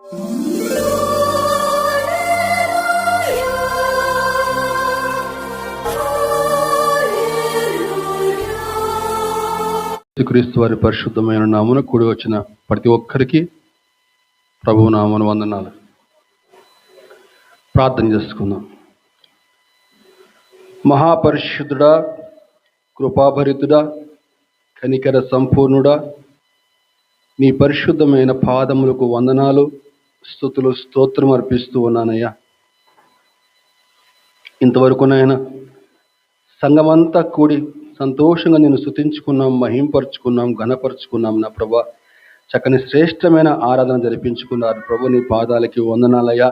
క్రీస్తు వారి పరిశుద్ధమైన నామమున కూడి వచ్చిన ప్రతి ఒక్కరికి ప్రభువు నామమున వందనాలు. ప్రార్థన చేసుకుందాం. మహాపరిశుద్ధుడా, కృపాభరితుడా, కనికర సంపూర్ణుడా, నీ పరిశుద్ధమైన పాదములకు వందనాలు, స్తుతులు, స్తోత్రం అర్పిస్తూ ఉన్నానయ్యా. ఇంతవరకునైనా సంఘమంతా కూడి సంతోషంగా నేను స్తుతించుకున్నాం, మహింపరుచుకున్నాం, ఘనపరుచుకున్నాం. నా ప్రభా, చక్కని శ్రేష్టమైన ఆరాధన జరిపించుకున్నారు ప్రభు. నీ పాదాలకి వందనాలయ్యా.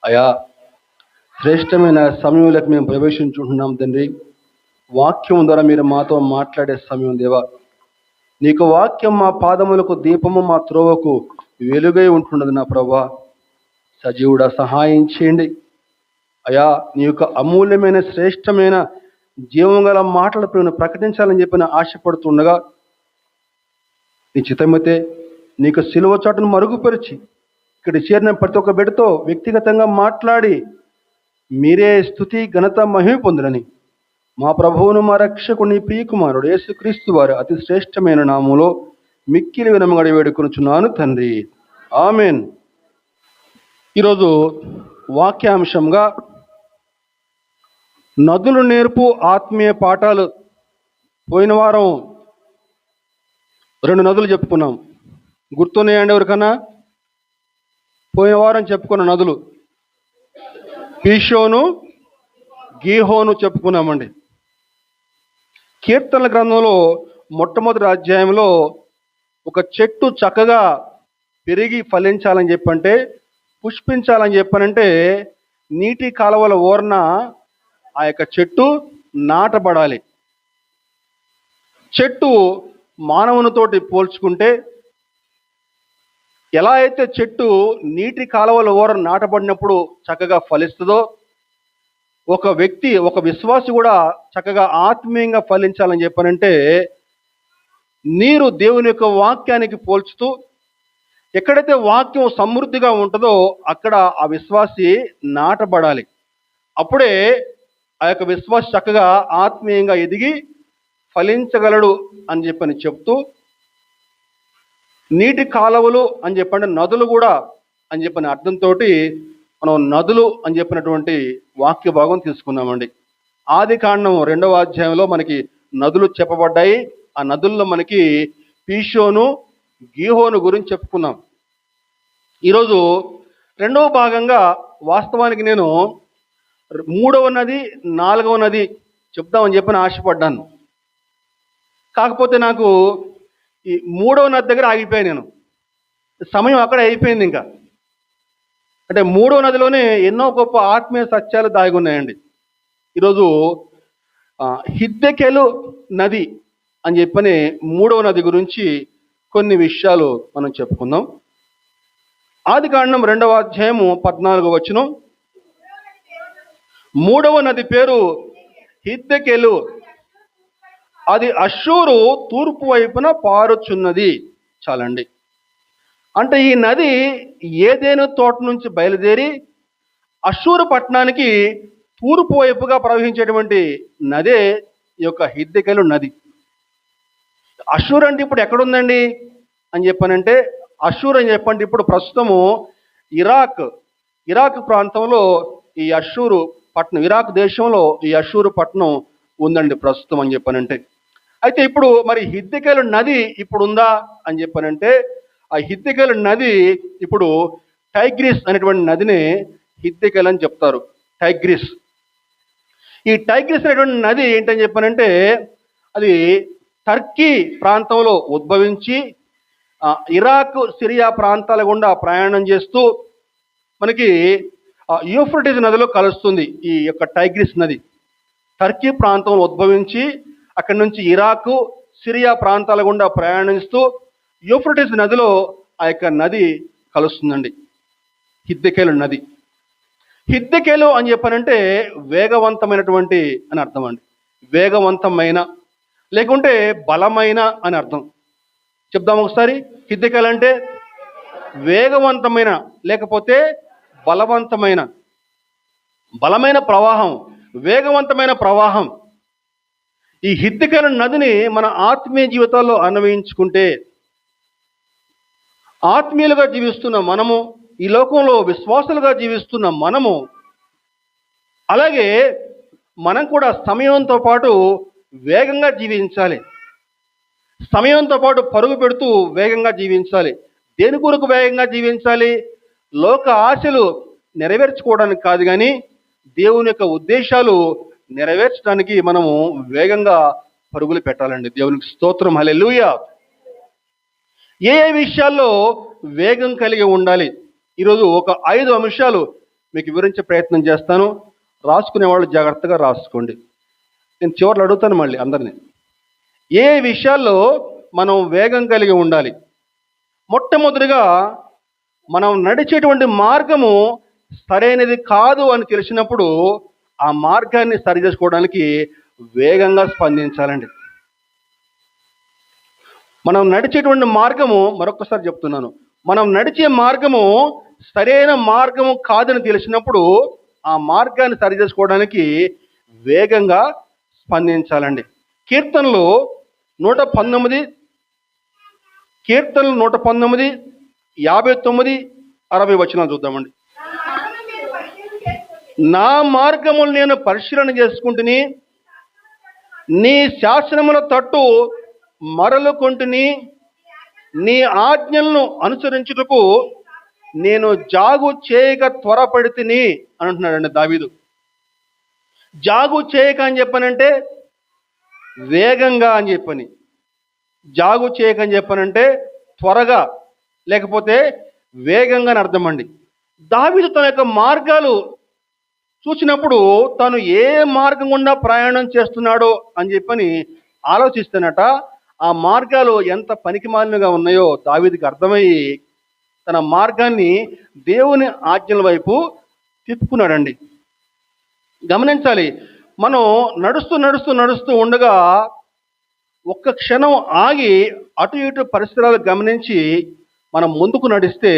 అయా, శ్రేష్టమైన సమయంలోకి మేము ప్రవేశించుకుంటున్నాం తండ్రి. వాక్యం ద్వారా మీరు మాతో మాట్లాడే సమయం దేవా. నీకు వాక్యం మా పాదములకు దీపము, మా త్రోవకు వెలుగై ఉంటున్నది నా ప్రభా. సజీవుడా, సహాయం చేయండి అయా. నీ యొక్క అమూల్యమైన శ్రేష్టమైన జీవం గల మాటలతో ప్రకటించాలని చెప్పిన ఆశపడుతుండగా, నీ చిత్తమైతే నీకు సిలువ చాటును మరుగుపరిచి ఇక్కడ చేరిన ప్రతి ఒక్క బిడ్డతో వ్యక్తిగతంగా మాట్లాడి మీరే స్తుతి, ఘనత, మహిమ పొందురని మా ప్రభువును, మా రక్షకుని ప్రియకుమారుడు యేసుక్రీస్తు వారి అతి శ్రేష్టమైన నామములో మిక్కిలి వినమగడి వేడుకొనుచున్నాను తండ్రి, ఆమెన్. ఈరోజు వాక్యాంశంగా నదులు నేర్పు ఆత్మీయ పాఠాలు. పోయిన వారం 2 నదులు చెప్పుకున్నాం. గుర్తున్నాయండి ఎవరికన్నా? పోయిన వారం చెప్పుకున్న నదులు పీషోను, గీహోను చెప్పుకున్నామండి. కీర్తనల గ్రంథంలో మొట్టమొదటి అధ్యాయంలో ఒక చెట్టు చక్కగా పెరిగి ఫలించాలని చెప్పంటే, పుష్పించాలని చెప్పనంటే నీటి కాలువల ఓర్న ఆ యొక్క చెట్టు నాటబడాలి. చెట్టు మానవునితోటి పోల్చుకుంటే ఎలా అయితే చెట్టు నీటి కాలువల ఓర నాటబడినప్పుడు చక్కగా ఫలిస్తుందో, ఒక వ్యక్తి, ఒక విశ్వాసి కూడా చక్కగా ఆత్మీయంగా ఫలించాలని చెప్పనంటే నీరు దేవుని యొక్క వాక్యానికి పోల్చుతూ ఎక్కడైతే వాక్యం సమృద్ధిగా ఉంటుందో అక్కడ ఆ విశ్వాసి నాటబడాలి. అప్పుడే ఆ యొక్క విశ్వాసి చక్కగా ఆత్మీయంగా ఎదిగి ఫలించగలడు అని చెప్పని చెప్తూ, నీటి కాలువలు అని చెప్పండి, నదులు కూడా అని చెప్పిన అర్థంతో మనం నదులు అని చెప్పినటువంటి వాక్య భాగం తీసుకున్నామండి. ఆదికాండం 2వ అధ్యాయంలో మనకి నదులు చెప్పబడ్డాయి. ఆ నదుల్లో మనకి పీషోను, గీహోను గురించి చెప్పుకున్నాం. ఈరోజు 2వ భాగంగా వాస్తవానికి నేను 3వ నది, 4వ నది చెప్దామని చెప్పని ఆశపడ్డాను. కాకపోతే నాకు ఈ 3వ నది దగ్గర ఆగిపోయాను. నేను సమయం అక్కడ అయిపోయింది. ఇంకా అంటే 3వ నదిలోనే ఎన్నో గొప్ప ఆత్మీయ సత్యాలు దాగి ఉన్నాయండి. ఈరోజు హిద్దెకెలు నది అని చెప్పని 3వ నది గురించి కొన్ని విషయాలు మనం చెప్పుకుందాం. ఆదికాండం 2వ అధ్యాయము 14వ వచనం. 3వ నది పేరు హిద్దెకెలు. అది అష్షూరు తూర్పు వైపున పారుచున్నది. చాలండి. అంటే ఈ నది ఏదేను తోట నుంచి బయలుదేరి అష్షూరు పట్టణానికి తూర్పు వైపుగా ప్రవహించేటువంటి నదే ఈ యొక్క హిద్దెకెలు నది. అష్షూరు అంటే ఇప్పుడు ఎక్కడుందండి అని చెప్పానంటే, అష్షూరు అని చెప్పండి ఇప్పుడు ప్రస్తుతము ఇరాక్ ప్రాంతంలో ఈ అష్షూరు పట్టణం, ఇరాక్ దేశంలో ఈ అష్షూరు పట్టణం ఉందండి ప్రస్తుతం అని చెప్పానంటే. అయితే ఇప్పుడు మరి హిద్దెకెలు నది ఇప్పుడు ఉందా అని చెప్పానంటే, ఆ హిద్దెకెలు నది ఇప్పుడు టైగ్రిస్ అనేటువంటి నదిని హిద్దెకెలు అని చెప్తారు. టైగ్రిస్. ఈ టైగ్రిస్ అనేటువంటి నది ఏంటని చెప్పానంటే, అది టర్కీ ప్రాంతంలో ఉద్భవించి ఇరాక్, సిరియా ప్రాంతాల గుండా ప్రయాణం చేస్తూ మనకి యూఫ్రటీస్ నదిలో కలుస్తుంది. ఈ యొక్క టైగ్రిస్ నది టర్కీ ప్రాంతంలో ఉద్భవించి అక్కడి నుంచి ఇరాకు, సిరియా ప్రాంతాల గుండా ప్రయాణిస్తూ యూఫ్రటీస్ నదిలో ఆ యొక్క నది కలుస్తుందండి, హిద్దెకెలు నది. హిద్దెకెలు అని చెప్పానంటే వేగవంతమైనటువంటి అని అర్థం అండి. వేగవంతమైన లేకుంటే బలమైన అని అర్థం. చెప్దాం ఒకసారి. హిద్దెకెలు అంటే వేగవంతమైన లేకపోతే బలమైన ప్రవాహం, వేగవంతమైన ప్రవాహం. ఈ హిద్దెకెలు నదిని మన ఆత్మీయ జీవితాల్లో అన్వయించుకుంటే, ఆత్మీయులుగా జీవిస్తున్న మనము, ఈ లోకంలో విశ్వాసులుగా జీవిస్తున్న మనము, అలాగే మనం కూడా సమయంతో పాటు వేగంగా జీవించాలి. సమయంతో పాటు పరుగు పెడుతూ వేగంగా జీవించాలి. దేని కొరకు వేగంగా జీవించాలి? లోక ఆశలు నెరవేర్చుకోవడానికి కాదు, కానీ దేవుని యొక్క ఉద్దేశాలు నెరవేర్చడానికి మనము వేగంగా పరుగులు పెట్టాలండి. దేవునికి స్తోత్రం, హల్లెలూయా. ఏ విషయాల్లో వేగం కలిగి ఉండాలి? ఈరోజు ఒక 5 అంశాలు మీకు వివరించే ప్రయత్నం చేస్తాను. రాసుకునే వాళ్ళు జాగ్రత్తగా రాసుకోండి. నేను చివర్లో అడుగుతాను మళ్ళీ అందరినీ, ఏ విషయాల్లో మనం వేగం కలిగి ఉండాలి? మొట్టమొదటిగా, మనం నడిచేటువంటి మార్గము సరైనది కాదు అని తెలిసినప్పుడు ఆ మార్గాన్ని సరి చేసుకోవడానికి వేగంగా స్పందించాలండి. మనం నడిచేటువంటి మార్గము, మరొకసారి చెప్తున్నాను, మనం నడిచే మార్గము సరైన మార్గము కాదని తెలిసినప్పుడు ఆ మార్గాన్ని సరి చేసుకోవడానికి వేగంగా స్పందించాలండి. కీర్తనలు 119, 59, 60 వచనాలు చూద్దామండి. నా మార్గములు నేను పరిశీలన చేసుకుంటుని, నీ శాసనముల తట్టు మరలుకొంటుని, నీ ఆజ్ఞలను అనుసరించుటకు నేను జాగు చేయక త్వరపడితిని అని అంటున్నాడండి దావీదు. జాగు చేయక అని చెప్పనంటే వేగంగా అని చెప్పని, జాగు చేయక అని చెప్పనంటే త్వరగా లేకపోతే వేగంగా అని అర్థం అండి. దావీదు తన యొక్క మార్గాలు చూసినప్పుడు తను ఏ మార్గం గుండా ప్రయాణం చేస్తున్నాడో అని చెప్పని ఆలోచిస్తున్నట. ఆ మార్గాలు ఎంత పనికిమాలినగా ఉన్నాయో దావీదుకి అర్థమయ్యి తన మార్గాన్ని దేవుని ఆజ్ఞల వైపు తిప్పుకున్నాడండి. గమనించాలి, మనం నడుస్తూ ఉండగా ఒక్క క్షణం ఆగి అటు ఇటు పరిసరాలు గమనించి మనం ముందుకు నడిస్తే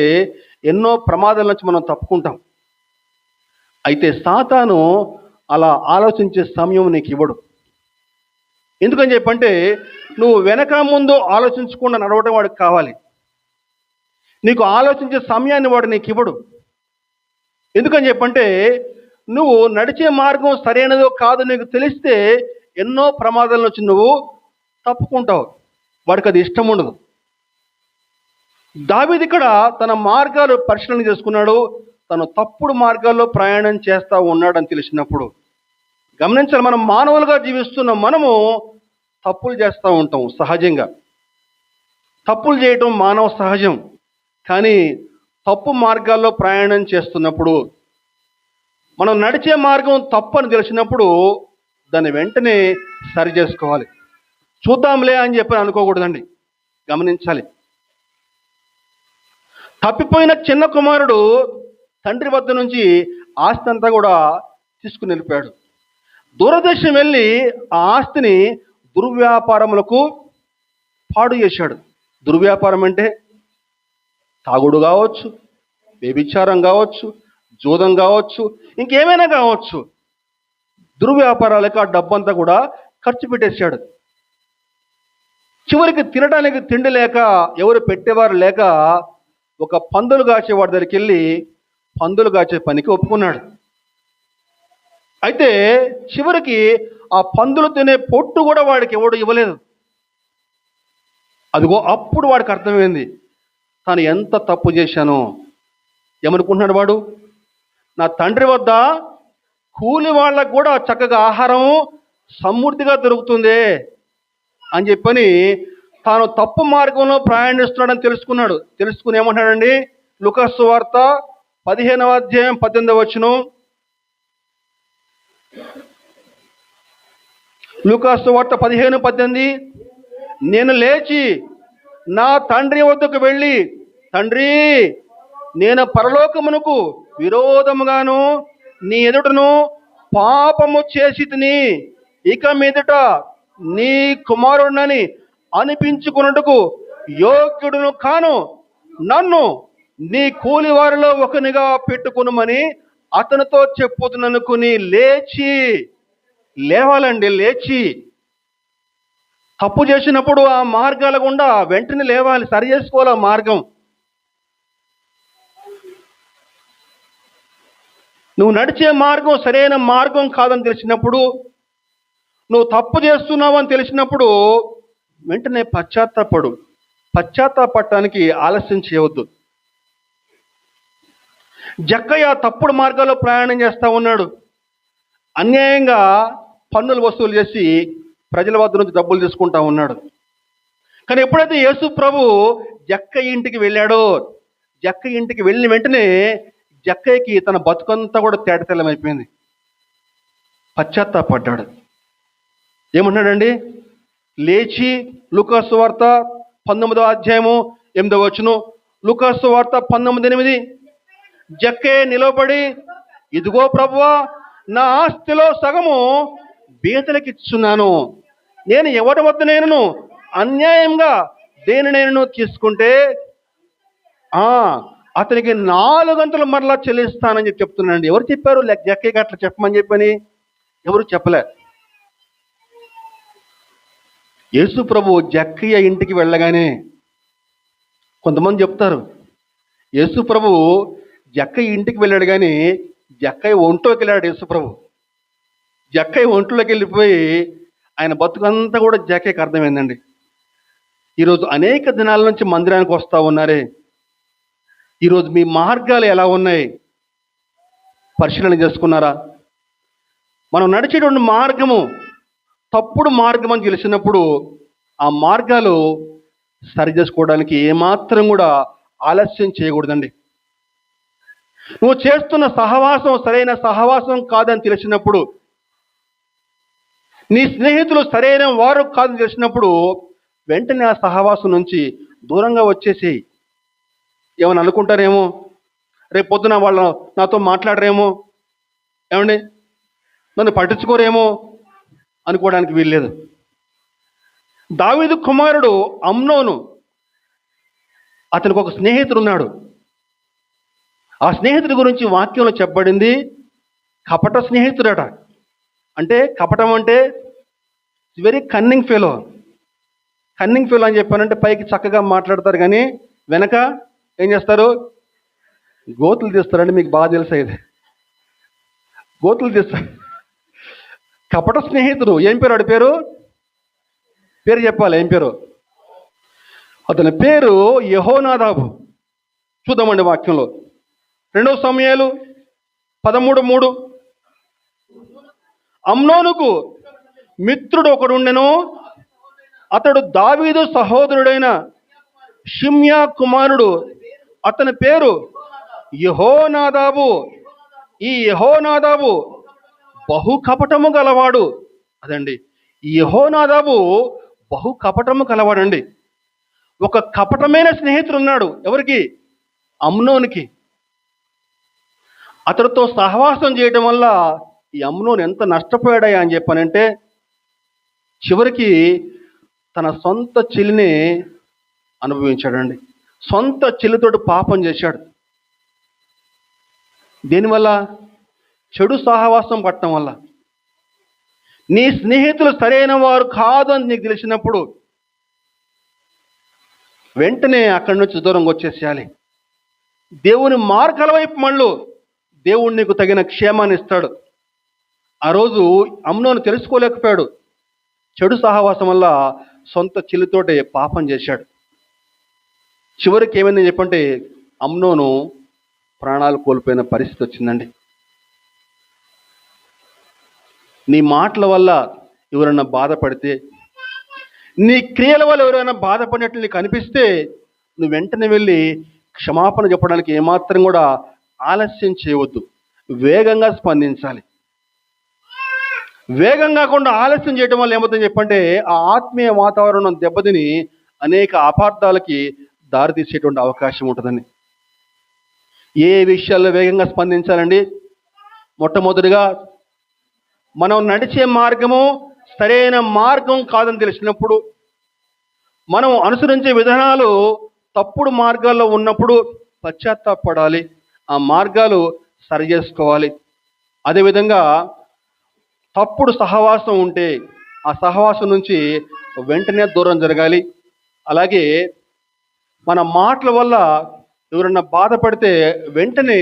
ఎన్నో ప్రమాదాల నుంచి మనం తప్పుకుంటాం. అయితే సాతాను అలా ఆలోచించే సమయం నీకు ఇవ్వడు. ఎందుకని చెప్పంటే, నువ్వు వెనక ముందు ఆలోచించకుండా నడవడం వాడికి కావాలి. నీకు ఆలోచించే సమయాన్ని వాడు నీకు ఇవ్వడు. ఎందుకని చెప్పంటే, నువ్వు నడిచే మార్గం సరైనదో కాదో నీకు తెలిస్తే ఎన్నో ప్రమాదాల నుంచి నువ్వు తప్పుకుంటావు. వాడికి అది ఇష్టం ఉండదు. దావీదు ఇక్కడ తన మార్గాలు పరిశీలన చేసుకున్నాడు. తను తప్పుడు మార్గాల్లో ప్రయాణం చేస్తూ ఉన్నాడని తెలిసినప్పుడు, గమనించాలి, మనం మానవులుగా జీవిస్తున్న మనము తప్పులు చేస్తూ ఉంటాం. సహజంగా తప్పులు చేయటం మానవ సహజం. కానీ తప్పు మార్గాల్లో ప్రయాణం చేస్తున్నప్పుడు, మనం నడిచే మార్గం తప్పు అని తెలిసినప్పుడు దాన్ని వెంటనే సరి చేసుకోవాలి. చూద్దాంలే అని చెప్పి అనుకోకూడదండి. గమనించాలి, తప్పిపోయిన చిన్న కుమారుడు తండ్రి వద్ద నుంచి ఆస్తి అంతా కూడా తీసుకుని వెళ్ళిపోయాడు. దూరదేశం వెళ్ళి ఆ ఆస్తిని దుర్వ్యాపారములకు పాడు చేశాడు. దుర్వ్యాపారం అంటే తాగుడు కావచ్చు, వ్యభిచారం కావచ్చు, జూదం కావచ్చు, ఇంకేమైనా కావచ్చు. దుర్వ్యాపారాలకు ఆ డబ్బంతా కూడా ఖర్చు పెట్టేశాడు. చివరికి తినడానికి తిండి లేక, ఎవరు పెట్టేవారు లేక, ఒక పందులు కాచేవాడి దగ్గరికి వెళ్ళి పందులు కాచే పనికి ఒప్పుకున్నాడు. అయితే చివరికి ఆ పందులు తినే పొట్టు కూడా వాడికి ఎవడు ఇవ్వలేదు. అదిగో అప్పుడు వాడికి అర్థమైంది, తాను ఎంత తప్పు చేశానో. ఏమనుకుంటున్నాడు వాడు? నా తండ్రి వద్ద కూలి వాళ్ళకు కూడా చక్కగా ఆహారం సమృద్ధిగా దొరుకుతుంది అని చెప్పని తాను తప్పు మార్గంలో ప్రయాణిస్తున్నాడని తెలుసుకున్నాడు. తెలుసుకుని ఏమంటాడండి? లూకా సువార్త 15వ అధ్యాయం 18వ వచనం. లూకా సువార్త 15:18. నేను లేచి నా తండ్రి వద్దకు వెళ్ళి, తండ్రి, నేను పరలోకమునకు విరోధముగాను నీ ఎదుటను పాపము చేసి తిని, ఇక మీదట నీ కుమారుడినని అనిపించుకున్నట్టుకు యోగ్యుడును కాను. నన్ను నీ కూలి వారిలో ఒకనిగా పెట్టుకునమని అతనితో చెప్పుతున్ననుకుని లేవాలండి. లేచి తప్పు చేసినప్పుడు ఆ మార్గాల గుండా వెంటనే లేవాలి, సరి చేసుకోవాలి ఆ మార్గం. నువ్వు నడిచే మార్గం సరైన మార్గం కాదని తెలిసినప్పుడు, నువ్వు తప్పు చేస్తున్నావు అని తెలిసినప్పుడు వెంటనే పశ్చాత్తాపడటానికి ఆలస్యం చేయవద్దు. జక్కయ్య తప్పుడు మార్గాల్లో ప్రయాణం చేస్తూ ఉన్నాడు. అన్యాయంగా పన్నులు వసూలు చేసి ప్రజల వద్ద నుంచి డబ్బులు తీసుకుంటా ఉన్నాడు. కానీ ఎప్పుడైతే యేసు ప్రభు జక్కయ్య ఇంటికి వెళ్ళాడో, జక్కయ్య ఇంటికి వెళ్ళిన వెంటనే జక్కయ్యకి తన బతుకంతా కూడా తేటతెల్లమైపోయింది. పశ్చాత్తాపడ్డాడు. ఏమన్నాడండి? లేచి, లూకాసు వార్త 19వ అధ్యాయము 8వ వచనం, లూకాసు వార్త 19:8, జక్కయ్య నిలబడి, ఇదిగో ప్రభువా, నా ఆస్తిలో సగము బీదలకిచ్చున్నాను. నేను ఎవరి వద్ద నేను అన్యాయంగా దేనినైనా తీసుకుంటే అతనికి 4 మరలా చెల్లిస్తానని చెప్తున్నానండి. ఎవరు చెప్పారు జక్కయ్యకి అట్లా చెప్పమని చెప్పని? ఎవరు చెప్పలే. యేసు ప్రభు జక్కయ్య ఇంటికి వెళ్ళగానే కొంతమంది చెప్తారు, యేసు ప్రభు జక్కయ్య ఇంటికి వెళ్ళాడు కానీ జక్కయ్య ఒంట్లోకి వెళ్ళాడు యేసు ప్రభు. జక్కయ్య ఒంట్లోకి వెళ్ళిపోయి ఆయన బతుకంతా కూడా జక్కయ్యకి అర్థమైందండి. ఈరోజు అనేక దినాల నుంచి మందిరానికి వస్తూ ఉన్నారే, ఈరోజు మీ మార్గాలు ఎలా ఉన్నాయి పరిశీలన చేసుకున్నారా? మనం నడిచేటువంటి మార్గము తప్పుడు మార్గం అని తెలిసినప్పుడు ఆ మార్గాలు సరి చేసుకోవడానికి ఏమాత్రం కూడా ఆలస్యం చేయకూడదండి. నువ్వు చేస్తున్న సహవాసం సరైన సహవాసం కాదని తెలిసినప్పుడు, నీ స్నేహితులు సరైన వారు కాదని తెలిసినప్పుడు వెంటనే ఆ సహవాసం నుంచి దూరంగా వచ్చేసేయి. ఏమని అనుకుంటారేమో, రేపు పొద్దున వాళ్ళు నాతో మాట్లాడరేమో, ఏమండి నన్ను పట్టించుకోరేమో అనుకోవడానికి వీల్లేదు. దావీదు కుమారుడు అమ్నోను, అతనికి ఒక స్నేహితుడు ఉన్నాడు. ఆ స్నేహితుడి గురించి వాక్యంలో చెప్పబడింది, కపట స్నేహితుడట. అంటే కపటం అంటే very cunning fellow. Cunning fellow అని చెప్పానంటే పైకి చక్కగా మాట్లాడతారు కానీ వెనక ఏం చేస్తారు? గోతులు తీస్తారండి. మీకు బాగా తెలుసా? గోతులు తీస్తారు. కపట స్నేహితుడు. ఏం పేరు? వాడి పేరు చెప్పాలి. ఏం పేరు? అతని పేరు యెహోనాదాబు. చూద్దామండి వాక్యంలో. 2 సమూయేలు 13:3, అమ్నోనుకు మిత్రుడు ఒకడుండెను, అతడు దావీదు సహోదరుడైన షిమ్యా కుమారుడు, అతని పేరు యెహోనాదాబు. ఈ యెహోనాదాబు బహు కపటము గలవాడు. అదండి, ఈ యెహోనాదాబు బహు కపటము గలవాడండి. ఒక కపటమైన స్నేహితుడు ఉన్నాడు. ఎవరికి? అమ్నోనికి. అతడితో సహవాసం చేయడం వల్ల ఈ అమ్నోను ఎంత నష్టపోయాడయా అని చెప్పానంటే, చివరికి తన సొంత చెల్లిని అనుభవించాడండి. సొంత చెల్లితోటి పాపం చేశాడు. దేనివల్ల? చెడు సహవాసం పట్టడం వల్ల. నీ స్నేహితులు సరైన వారు కాదు అని నీకు తెలిసినప్పుడు వెంటనే అక్కడి నుంచి దూరంగా వచ్చేసేయాలి. దేవుని మార్గాల వైపు మళ్ళు, దేవుడు నీకు తగిన క్షేమాన్ని ఇస్తాడు. ఆ రోజు అమ్నోను తెలుసుకోలేకపోయాడు. చెడు సహవాసం వల్ల సొంత చెల్లితోటే పాపం చేశాడు. చివరికి ఏమైందని చెప్పంటే అమ్నోను ప్రాణాలు కోల్పోయిన పరిస్థితి వచ్చిందండి. నీ మాటల వల్ల ఎవరైనా బాధపడితే, నీ క్రియల వల్ల ఎవరైనా బాధపడినట్లు నీకు అనిపిస్తే నువ్వు వెంటనే వెళ్ళి క్షమాపణ చెప్పడానికి ఏమాత్రం కూడా ఆలస్యం చేయవద్దు. వేగంగా స్పందించాలి. వేగం కాకుండా ఆలస్యం చేయడం వల్ల ఏమవుతుందని చెప్పంటే ఆ ఆత్మీయ వాతావరణం దెబ్బతిని అనేక అపార్థాలకి దారితీసేటువంటి అవకాశం ఉంటుందండి. ఏ విషయాల్లో వేగంగా స్పందించాలండి? మొట్టమొదటిగా మనం నడిచే మార్గము సరైన మార్గం కాదని తెలిసినప్పుడు, మనం అనుసరించే విధానాలు తప్పుడు మార్గాల్లో ఉన్నప్పుడు పశ్చాత్తాపడాలి, ఆ మార్గాలు సరి చేసుకోవాలి. అదేవిధంగా తప్పుడు సహవాసం ఉంటే ఆ సహవాసం నుంచి వెంటనే దూరం జరగాలి. అలాగే మన మాటల వల్ల ఎవరన్నా బాధపడితే వెంటనే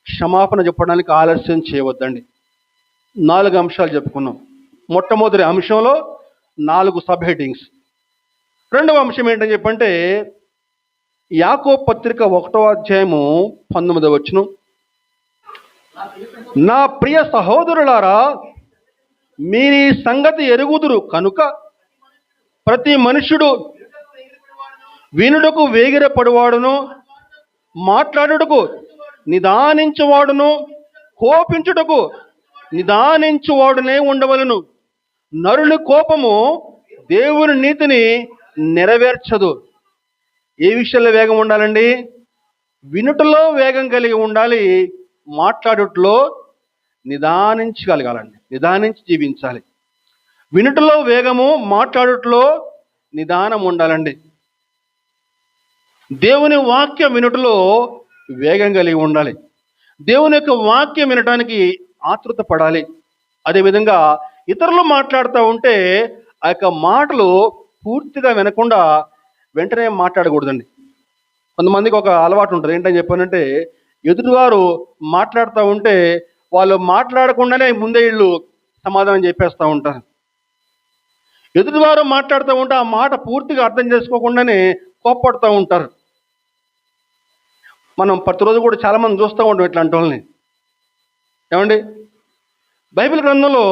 క్షమాపణ చెప్పడానికి ఆలస్యం చేయవద్దండి. 4 అంశాలు చెప్పుకున్నాం. మొట్టమొదటి అంశంలో 4 సబ్ హెడ్డింగ్స్. రెండవ అంశం ఏంటని చెప్పంటే యాకోబు పత్రిక 1వ అధ్యాయము 19వ వచనం, నా ప్రియ సహోదరులారా, మీరు ఈ సంగతి ఎరుగుదురు కనుక ప్రతి మనుష్యుడు వినుటకు వేగిరపడువాడును, మాట్లాడుటకు నిదానించువాడును, కోపించుటకు నిదానించువాడునే ఉండవలను. నరుని కోపము దేవుని నీతిని నెరవేర్చదు. ఏ విషయంలో వేగం ఉండాలండి? వినుటలో వేగం కలిగి ఉండాలి, మాట్లాడుటలో నిదానించగలగాలండి, నిదానించి జీవించాలి. వినుటలో వేగము, మాట్లాడుటలో నిదానం ఉండాలండి. దేవుని వాక్యం వినుటలో వేగం కలిగి ఉండాలి. దేవుని యొక్క వాక్యం వినటానికి ఆతృత పడాలి. అదేవిధంగా ఇతరులు మాట్లాడుతూ ఉంటే ఆ యొక్క మాటలు పూర్తిగా వినకుండా వెంటనే మాట్లాడకూడదండి. కొంతమందికి ఒక అలవాటు ఉంటుంది. ఏంటని చెప్పానంటే, ఎదుటివారు మాట్లాడుతూ ఉంటే వాళ్ళు మాట్లాడకుండానే ముందే వీళ్ళు సమాధానం చెప్పేస్తూ ఉంటారు. ఎదుటివారు మాట్లాడుతూ ఉంటే ఆ మాట పూర్తిగా అర్థం చేసుకోకుండానే కోప్పడుతూ ఉంటారు. మనం ప్రతిరోజు కూడా చాలామంది చూస్తూ ఉంటాం ఇట్లాంటి వాళ్ళని. ఏమండి, బైబిల్ గ్రంథంలో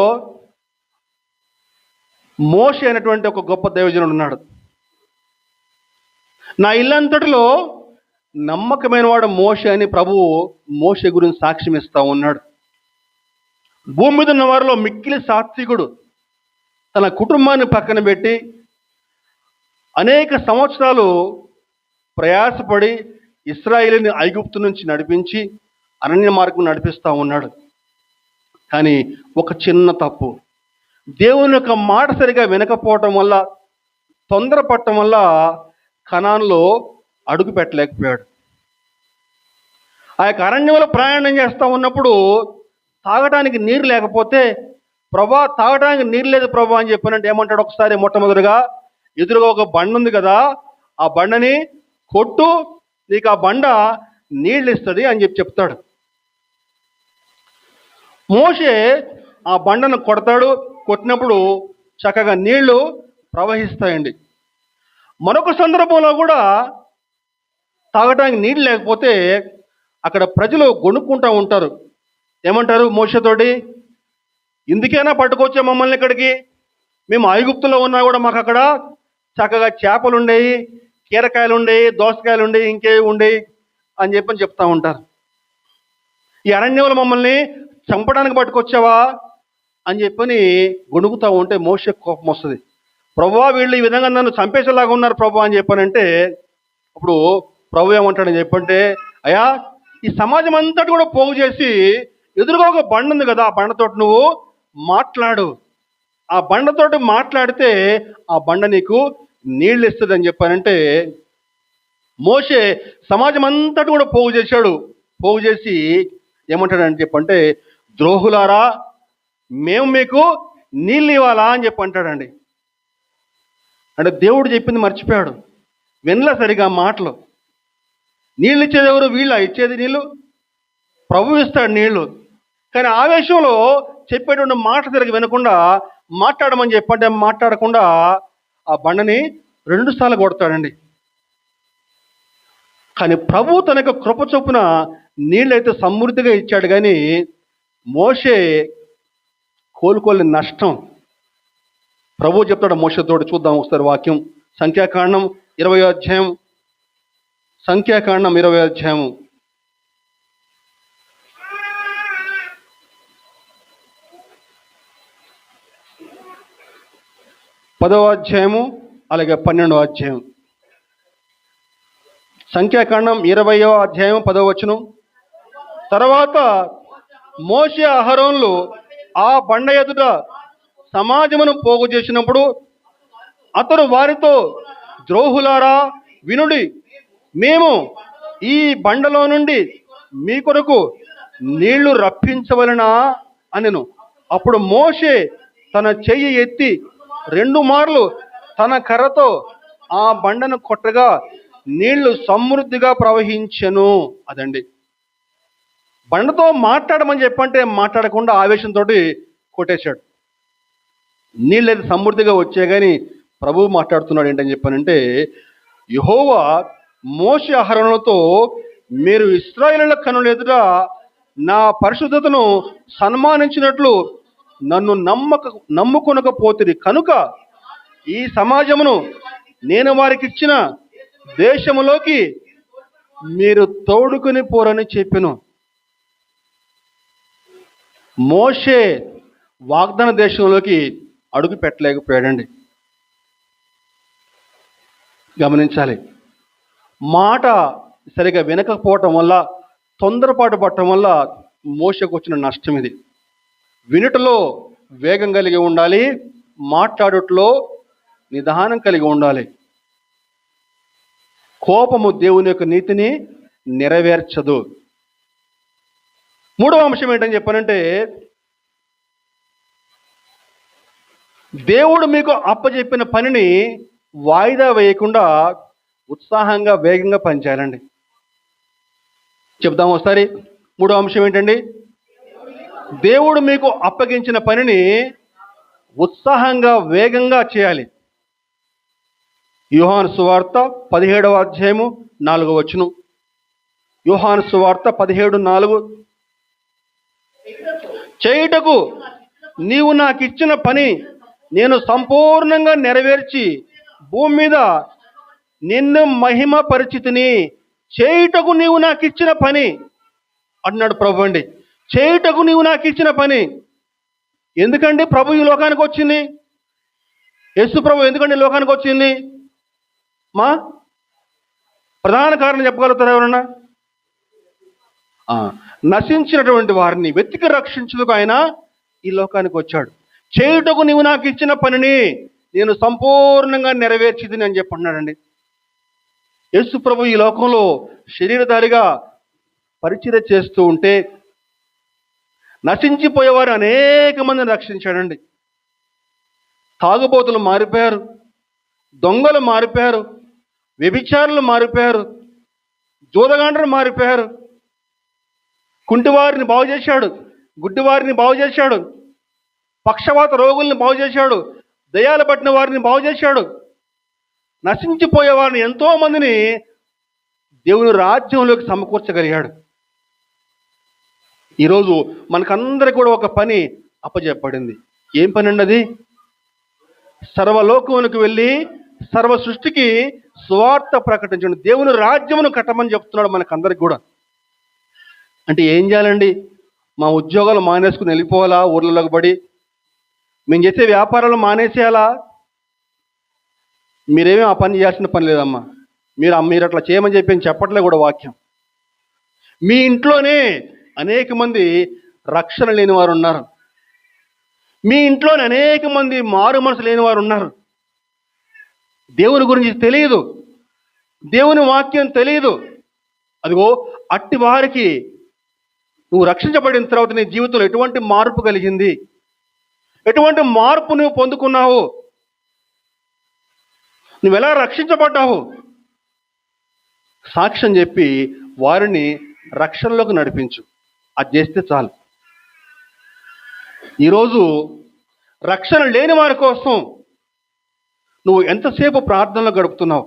మోషే అనేటువంటి ఒక గొప్ప దైవజనుడు ఉన్నాడు. నా ఇల్లంతటిలో నమ్మకమైన వాడు మోషే అని ప్రభువు మోషే గురించి సాక్ష్యం ఇస్తూ ఉన్నాడు. భూమి మీద ఉన్న వారిలో మిక్కిలి సాత్వికుడు. తన కుటుంబాన్ని పక్కన పెట్టి అనేక సంవత్సరాలు ప్రయాసపడి ఇశ్రాయేలుని ఐగుప్తు నుంచి నడిపించి అరణ్య మార్గం నడిపిస్తూ ఉన్నాడు. కానీ ఒక చిన్న తప్పు, దేవుని యొక్క మాట సరిగా వినకపోవటం వల్ల, తొందరపడటం వల్ల కనానులో అడుగు పెట్టలేకపోయాడు. ఆ యొక్క అరణ్యంలో ప్రయాణం చేస్తూ ఉన్నప్పుడు తాగడానికి నీరు లేకపోతే, ప్రభా తాగడానికి నీరు లేదు ప్రభా అని చెప్పినట్టు ఏమంటాడు? ఒకసారి మొట్టమొదటిగా ఎదురుగా ఒక బండ ఉంది కదా, ఆ బండని కొట్టు, నీకు ఆ బండ నీళ్ళు ఇస్తుంది అని చెప్తాడు. మోషే ఆ బండను కొడతాడు. కొట్టినప్పుడు చక్కగా నీళ్లు ప్రవహిస్తాయండి. మరొక సందర్భంలో కూడా తాగడానికి నీళ్ళు లేకపోతే అక్కడ ప్రజలు గొనుక్కుంటూ ఉంటారు. ఏమంటారు మోషేతోటి? ఇందుకైనా పట్టుకొచ్చే మమ్మల్ని ఇక్కడికి, మేము ఐగుప్తులో ఉన్నా కూడా మాకు అక్కడ చక్కగా చేపలు ఉండేవి, కీరకాయలు ఉండేవి, దోసకాయలు ఉండేవి, ఇంకేవి ఉండేవి అని చెప్తూ ఉంటారు. ఈ అరణ్యంలో మమ్మల్ని చంపడానికి పట్టుకొచ్చావా అని గొణుకుతూ ఉంటే మోషే కోపం వస్తుంది. ప్రభువా, వీళ్ళు ఈ విధంగా నన్ను చంపేసేలాగా ఉన్నారు ప్రభు అని చెప్పానంటే, అప్పుడు ప్రభు ఏమంటాడని చెప్పంటే, అయ్యా, ఈ సమాజం అంతటి కూడా పోగు చేసి ఎదురుగా ఒక బండ ఉంది కదా, ఆ బండతోటి నువ్వు మాట్లాడు. ఆ బండతోటి మాట్లాడితే ఆ బండ నీకు నీళ్ళు ఇస్తుంది అని చెప్పానంటే, మోషే సమాజం అంతటి కూడా పోగు చేశాడు. పోగు చేసి ఏమంటాడని చెప్పంటే, ద్రోహులారా, మేము మీకు నీళ్ళు ఇవ్వాలా అని అంటాడండి. అంటే దేవుడు చెప్పింది మర్చిపోయాడు, వినలే సరిగా మాటలు. నీళ్ళు ఇచ్చేది ఎవరు? వీళ్ళ ఇచ్చేది నీళ్ళు? ప్రభు ఇస్తాడు నీళ్లు. కానీ ఆవేశంలో చెప్పేటువంటి మాట సరిగా వినకుండా మాట్లాడమని చెప్పంటే మాట్లాడకుండా ఆ బండని 2 సార్లు కొడతాడండి. కానీ ప్రభు తన యొక్క కృప చొప్పున నీళ్ళైతే సమృద్ధిగా ఇచ్చాడు. కానీ మోషే కోలుకోలేని నష్టం. ప్రభు చెప్తాడు మోషేతోటి. చూద్దాం ఒకసారి వాక్యం. సంఖ్యాకాండం 20వ అధ్యాయం. సంఖ్యాకాండం 20వ అధ్యాయం 10వ అధ్యాయము అలాగే 12వ అధ్యాయం. సంఖ్యాకాండం 20వ అధ్యాయం 10వ వచనం. తర్వాత మోషే అహరోన్లు ఆ బండ ఎదుట సమాజమును పోగు చేసినప్పుడు అతడు వారితో, ద్రోహులారా వినుడి, మేము ఈ బండలో నుండి మీ కొరకు నీళ్లు రప్పించవలనా అనెను. అప్పుడు మోషే తన చెయ్యి ఎత్తి 2 మార్లు తన కర్రతో ఆ బండను కొట్టగా నీళ్లు సమృద్ధిగా ప్రవహించెను. అదండి, బండతో మాట్లాడమని చెప్పంటే మాట్లాడకుండా ఆవేశంతో కొట్టేశాడు. నీళ్ళు అయితే సమృద్ధిగా వచ్చే కానీ ప్రభువు మాట్లాడుతున్నాడు ఏంటని చెప్పానంటే, యెహోవా మోషే అహరోనులతో, మీరు ఇశ్రాయేలుల కన్నుల ఎదుట నా పరిశుద్ధతను సన్మానించినట్లు నన్ను నమ్ముకొనకపోతిరి కనుక ఈ సమాజమును నేను వారికి ఇచ్చిన దేశములోకి మీరు తోడుకుని పోరని చెప్పెను. మోషే వాగ్దాన దేశంలోకి అడుగు పెట్టలేకపోయాడండి. గమనించాలి, మాట సరిగా వినకపోవటం వల్ల, తొందరపాటు పడటం వల్ల మోషకు వచ్చిన నష్టం ఇది. వినుటలో వేగం కలిగి ఉండాలి, మాట్లాడుటలో నిదానం కలిగి ఉండాలి. కోపము దేవుని యొక్క నీతిని నెరవేర్చదు. 3వ అంశం ఏంటని చెప్పానంటే, దేవుడు మీకు అప్పచెప్పిన పనిని వాయిదా వేయకుండా ఉత్సాహంగా వేగంగా పనిచేయాలండి. చెప్దాం ఒకసారి. 3వ అంశం ఏంటండి? దేవుడు మీకు అప్పగించిన పనిని ఉత్సాహంగా వేగంగా చేయాలి. యోహాను సువార్త 17వ అధ్యాయము 4వ వచనం. యోహాను సువార్త 17:4. చేయుటకు నీవు నాకు ఇచ్చిన పని నేను సంపూర్ణంగా నెరవేర్చి భూమి మీద నిన్ను మహిమ పరిచితిని. చేయుటకు నీవు నాకు ఇచ్చిన పని అన్నాడు ప్రభు అండి. చేయుటకు నీవు నాకు ఇచ్చిన పని. ఎందుకండి ప్రభు ఈ లోకానికి వచ్చింది? యేసు ప్రభు ఎందుకండి ఈ లోకానికి వచ్చింది? మా ప్రధాన కారణం చెప్పగలుగుతారు ఎవరన్నా? నశించినటువంటి వారిని వెతికి రక్షించుటకు ఆయన ఈ లోకానికి వచ్చాడు. చేయుటకు నీవు నాకు ఇచ్చిన పనిని నేను సంపూర్ణంగా నెరవేర్చిదిని అని చెప్పన్నాడండి. యేసు ప్రభు ఈ లోకంలో శరీరధారిగా పరిచర్య చేస్తూ ఉంటే నశించిపోయేవారు అనేక మందిని రక్షించాడండి. తాగుబోతులు మారిపోయారు, దొంగలు మారిపోయారు, వ్యభిచారులు మారిపోయారు, జూదగాండ్రులు మారిపోయారు. కుంటివారిని బాగు చేశాడు, గుడ్డివారిని బాగు చేశాడు, పక్షవాత రోగుల్ని బాగు చేశాడు, దయ్యాలు పట్టిన వారిని బాగు చేశాడు. నశించిపోయే వారిని ఎంతో మందిని దేవుని రాజ్యంలోకి సమకూర్చగలిగాడు. ఈరోజు మనకందరికి కూడా ఒక పని అప్పచెప్పబడింది. ఏం పని అండి అది? సర్వలోకములకు వెళ్ళి సర్వ సృష్టికి సువార్త ప్రకటించండి, దేవుని రాజ్యమును కట్టమని చెప్తున్నాడు మనకందరికి కూడా. అంటే ఏం చేయాలండి? మా ఉద్యోగాలు మానేసుకుని వెళ్ళిపోవాలా? ఊర్లలోకి పడి మేము చేసే వ్యాపారాలు మానేసేయాలా? మీరేమీ ఆ పని చేయాల్సిన పని లేదమ్మా. మీరు అట్లా చేయమని చెప్పి చెప్పట్లే కూడా వాక్యం. మీ ఇంట్లోనే అనేక మంది రక్షణ లేని వారు ఉన్నారు. మీ ఇంట్లోనే అనేక మంది మారు మనసు లేని వారు ఉన్నారు. దేవుని గురించి తెలియదు, దేవుని వాక్యం తెలియదు. అదిగో అట్టి వారికి నువ్వు రక్షించబడిన తర్వాత నీ జీవితంలో ఎటువంటి మార్పు కలిగింది, ఎటువంటి మార్పు నువ్వు పొందుకున్నావు, నువ్వు ఎలా రక్షించబడ్డావు, సాక్ష్యం చెప్పి వారిని రక్షణలోకి నడిపించు. అది చేస్తే చాలు. ఈరోజు రక్షణ లేని వారి కోసం నువ్వు ఎంతసేపు ప్రార్థనలో గడుపుతున్నావు?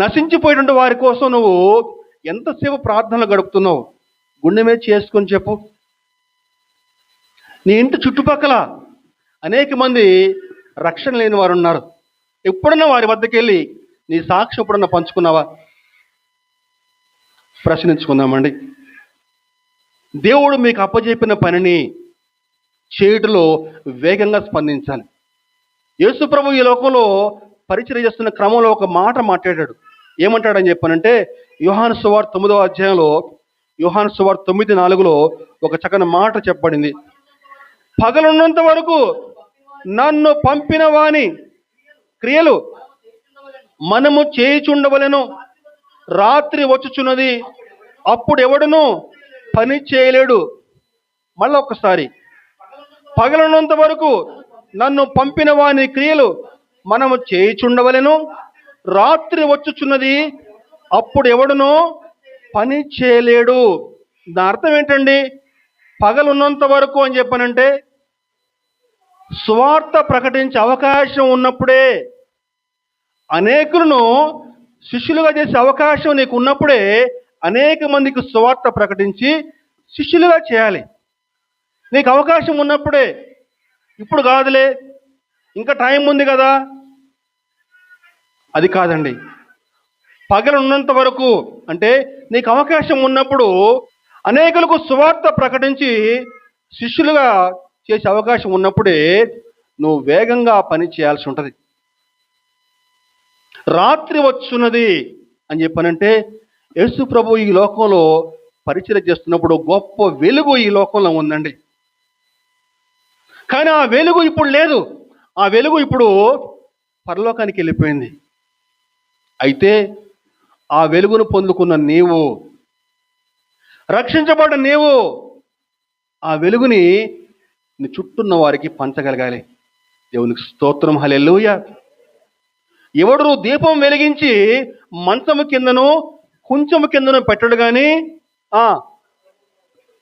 నశించిపోయేటువంటి వారి కోసం నువ్వు ఎంతసేపు ప్రార్థనలో గడుపుతున్నావు? గుండె మీద చేసుకొని చెప్పు. నీ ఇంటి చుట్టుపక్కల అనేక మంది రక్షణ లేని వారు ఉన్నారు. ఎప్పుడన్నా వారి వద్దకు వెళ్ళి నీ సాక్ష్యం ఎప్పుడన్నా పంచుకున్నావా? ప్రశ్నించుకుందామండి. దేవుడు మీకు అప్పచెప్పిన పనిని చేయుటలో వేగంగా స్పందించాలి. యేసు ప్రభు ఈ లోకంలో పరిచర్య చేస్తున్న క్రమంలో ఒక మాట మాట్లాడాడు. ఏమంటాడని చెప్పానంటే, యోహాను సువార్త 9వ అధ్యాయంలో, యోహాను సువార్త 9:4లో ఒక చక్కని మాట చెప్పబడింది. పగలున్నంత వరకు నన్ను పంపిన వాని క్రియలు మనము చేయుచుండవలెను, రాత్రి వచ్చుచున్నది, అప్పుడు ఎవడును పని చేయలేడు. మళ్ళీ ఒక్కసారి, పగలనంత వరకు నన్ను పంపిన వాని క్రియలు మనము చేయుచుండవలెను. రాత్రి వచ్చుచున్నది, అప్పుడు ఎవడునో పని చేయలేడు. దాని అర్థం ఏంటండి? పగలున్నంత వరకు అని చెప్పానంటే సువార్త ప్రకటించే అవకాశం ఉన్నప్పుడే, అనేకులను శిష్యులుగా చేసే అవకాశం నీకు ఉన్నప్పుడే అనేక మందికి సువార్త ప్రకటించి శిష్యులుగా చేయాలి. నీకు అవకాశం ఉన్నప్పుడే. ఇప్పుడు కాదులే, ఇంకా టైం ఉంది కదా, అది కాదండి. పగలున్నంత వరకు అంటే నీకు అవకాశం ఉన్నప్పుడు అనేకులకు సువార్త ప్రకటించి శిష్యులుగా చేసే అవకాశం ఉన్నప్పుడే నువ్వు వేగంగా పని చేయాల్సి ఉంటుంది. రాత్రి వచ్చున్నది అని చెప్పానంటే యేసు ప్రభు ఈ లోకంలో పరిచయం చేస్తున్నప్పుడు గొప్ప వెలుగు ఈ లోకంలో ఉందండి. కానీ ఆ వెలుగు ఇప్పుడు లేదు. ఆ వెలుగు ఇప్పుడు పరలోకానికి వెళ్ళిపోయింది. అయితే ఆ వెలుగును పొందుకున్న నీవు, రక్షించబడ్డ నీవు ఆ వెలుగుని నీ చుట్టూన్న వారికి పంచగలగాలి. దేవునికి స్తోత్రం, హల్లెలూయా. ఎవడు దీపం వెలిగించి మంచము కిందను కొంచెము కిందను పెట్టడు కానీ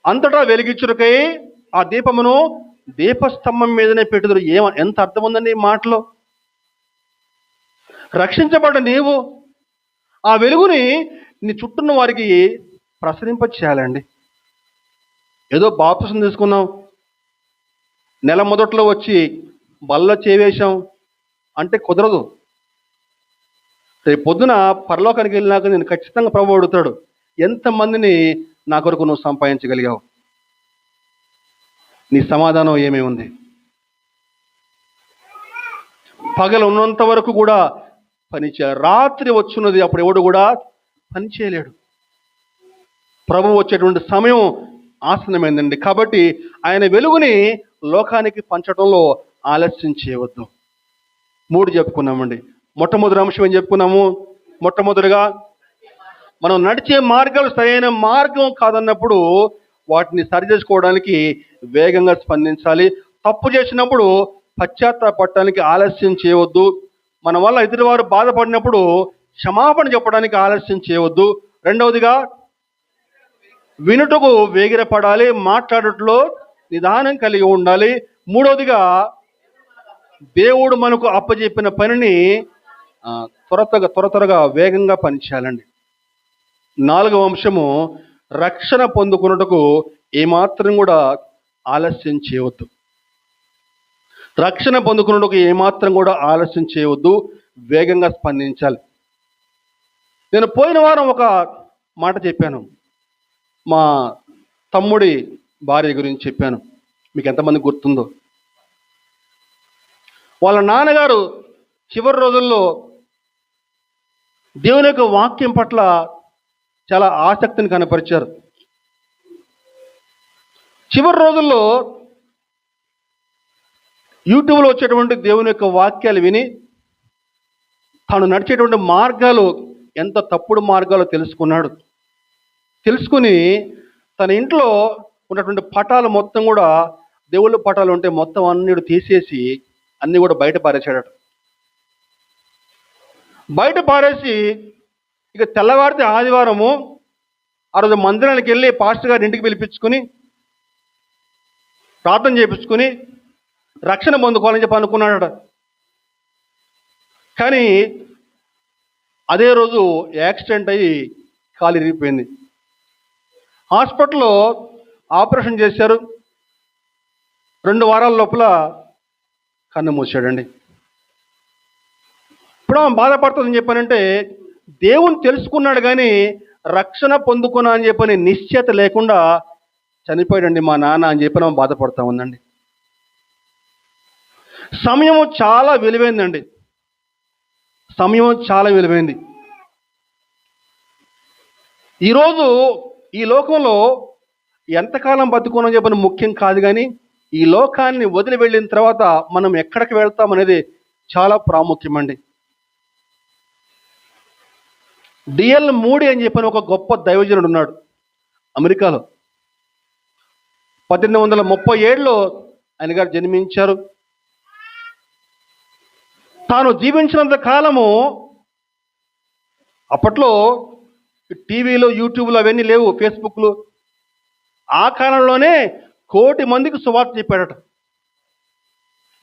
అంతటా వెలిగించుటకై ఆ దీపమును దీపస్తంభం మీదనే పెట్టుదురు. ఎంత అర్థం ఉందండి ఈ మాటలో? రక్షించబడ్డ నీవు ఆ వెలుగుని నీ చుట్టూన్న వారికి ప్రసరింప చేయాలండి. ఏదో బాప్తిసం తీసుకున్నాం, నెల మొదట్లో వచ్చి బల్ల చేవేశాం అంటే కుదరదు. రేపు పొద్దున పరలోకానికి వెళ్ళినాక నేను ఖచ్చితంగా ప్రభు అడుగుతాడు, ఎంతమందిని నా కొరకు నువ్వు సంపాదించగలిగావు? నీ సమాధానం ఏమీ ఉంది? పగలు ఉన్నంత వరకు కూడా పని చేయాలి. రాత్రి వచ్చున్నది, అప్పుడు ఎవడు కూడా పని చేయలేడు. ప్రభు వచ్చేటువంటి సమయం ఆసన్నమైందండి. కాబట్టి ఆయన వెలుగుని లోకానికి పంచడంలో ఆలస్యం చేయవద్దు. 3 చెప్పుకున్నామండి. మొట్టమొదటి అంశం ఏం చెప్పుకున్నాము? మొట్టమొదటిగా మనం నడిచే మార్గాలు సరైన మార్గం కాదన్నప్పుడు వాటిని సరిచేసుకోవడానికి వేగంగా స్పందించాలి. తప్పు చేసినప్పుడు పశ్చాత్తాపడటానికి ఆలస్యం చేయవద్దు. మన వల్ల ఎదుటివారు బాధపడినప్పుడు క్షమాపణ చెప్పడానికి ఆలస్యం చేయవద్దు. రెండవదిగా వినుటకు వేగిరపడాలి, మాట్లాడటంలో నిదానం కలిగి ఉండాలి. మూడవదిగా దేవుడు మనకు అప్పచెప్పిన పనిని త్వరగా వేగంగా పనిచేయాలండి. 4వ అంశము, రక్షణ పొందుకున్నటకు ఏమాత్రం కూడా ఆలస్యం చేయవద్దు. రక్షణ పొందుకున్నటకు ఏమాత్రం కూడా ఆలస్యం చేయవద్దు, వేగంగా స్పందించాలి. నేను పోయిన వారం ఒక మాట చెప్పాను, మా తమ్ముడి భార్య గురించి చెప్పాను. మీకు ఎంతమంది గుర్తుందో? వాళ్ళ నాన్నగారు చివరి రోజుల్లో దేవుని యొక్క వాక్యం పట్ల చాలా ఆసక్తిని కనపరిచారు. చివరి రోజుల్లో యూట్యూబ్లో వచ్చేటువంటి దేవుని యొక్క వాక్యాలు విని తాను నడిచేటువంటి మార్గాలు ఎంత తప్పుడు మార్గాలు తెలుసుకున్నాడు. తెలుసుకుని తన ఇంట్లో ఉన్నటువంటి పటాలు మొత్తం కూడా, దేవుళ్ళ పటాలు ఉంటే మొత్తం అన్ని తీసేసి అన్నీ కూడా బయట పారేసాడట. బయట పారేసి ఇక తెల్లవారితే ఆదివారము ఆ రోజు మందిరానికి వెళ్ళి పాస్టర్ గారి ఇంటికి పిలిపించుకుని ప్రార్థన చేయించుకుని రక్షణ పొందుకోవాలని చెప్పి అనుకున్నాడట. కానీ అదే రోజు యాక్సిడెంట్ అయ్యి కాలు ఇరిగిపోయింది. హాస్పిటల్లో ఆపరేషన్ చేశారు. 2 వారాల లోపల కన్ను మూసాడండి. ఇప్పుడు ఆమె బాధపడుతుందని చెప్పానంటే దేవుని తెలుసుకున్నాడు కానీ రక్షణ పొందుకున్నా అని చెప్పని నిశ్చయత లేకుండా చనిపోయాడండి మా నాన్న అని చెప్పి ఆమె బాధపడుతూ ఉందండి. సమయము చాలా విలువైందండి. సమయం చాలా విలువైంది. ఈరోజు ఈ లోకంలో ఎంతకాలం బతుకున్నాం చెప్పని ముఖ్యం కాదు, కానీ ఈ లోకాన్ని వదిలి వెళ్ళిన తర్వాత మనం ఎక్కడికి వెళ్తాం అనేది చాలా ప్రాముఖ్యమండి. డిఎల్ మూడి అని చెప్పిన ఒక గొప్ప దైవజనుడు ఉన్నాడు అమెరికాలో. 1837లో ఆయన గారు జన్మించారు. తాను జీవించినంత కాలము, అప్పట్లో టీవీలో, యూట్యూబ్లో అవన్నీ లేవు, ఫేస్బుక్లు. ఆ కాలంలోనే 1,000,000 మందికి సువార్త చెప్పాడట.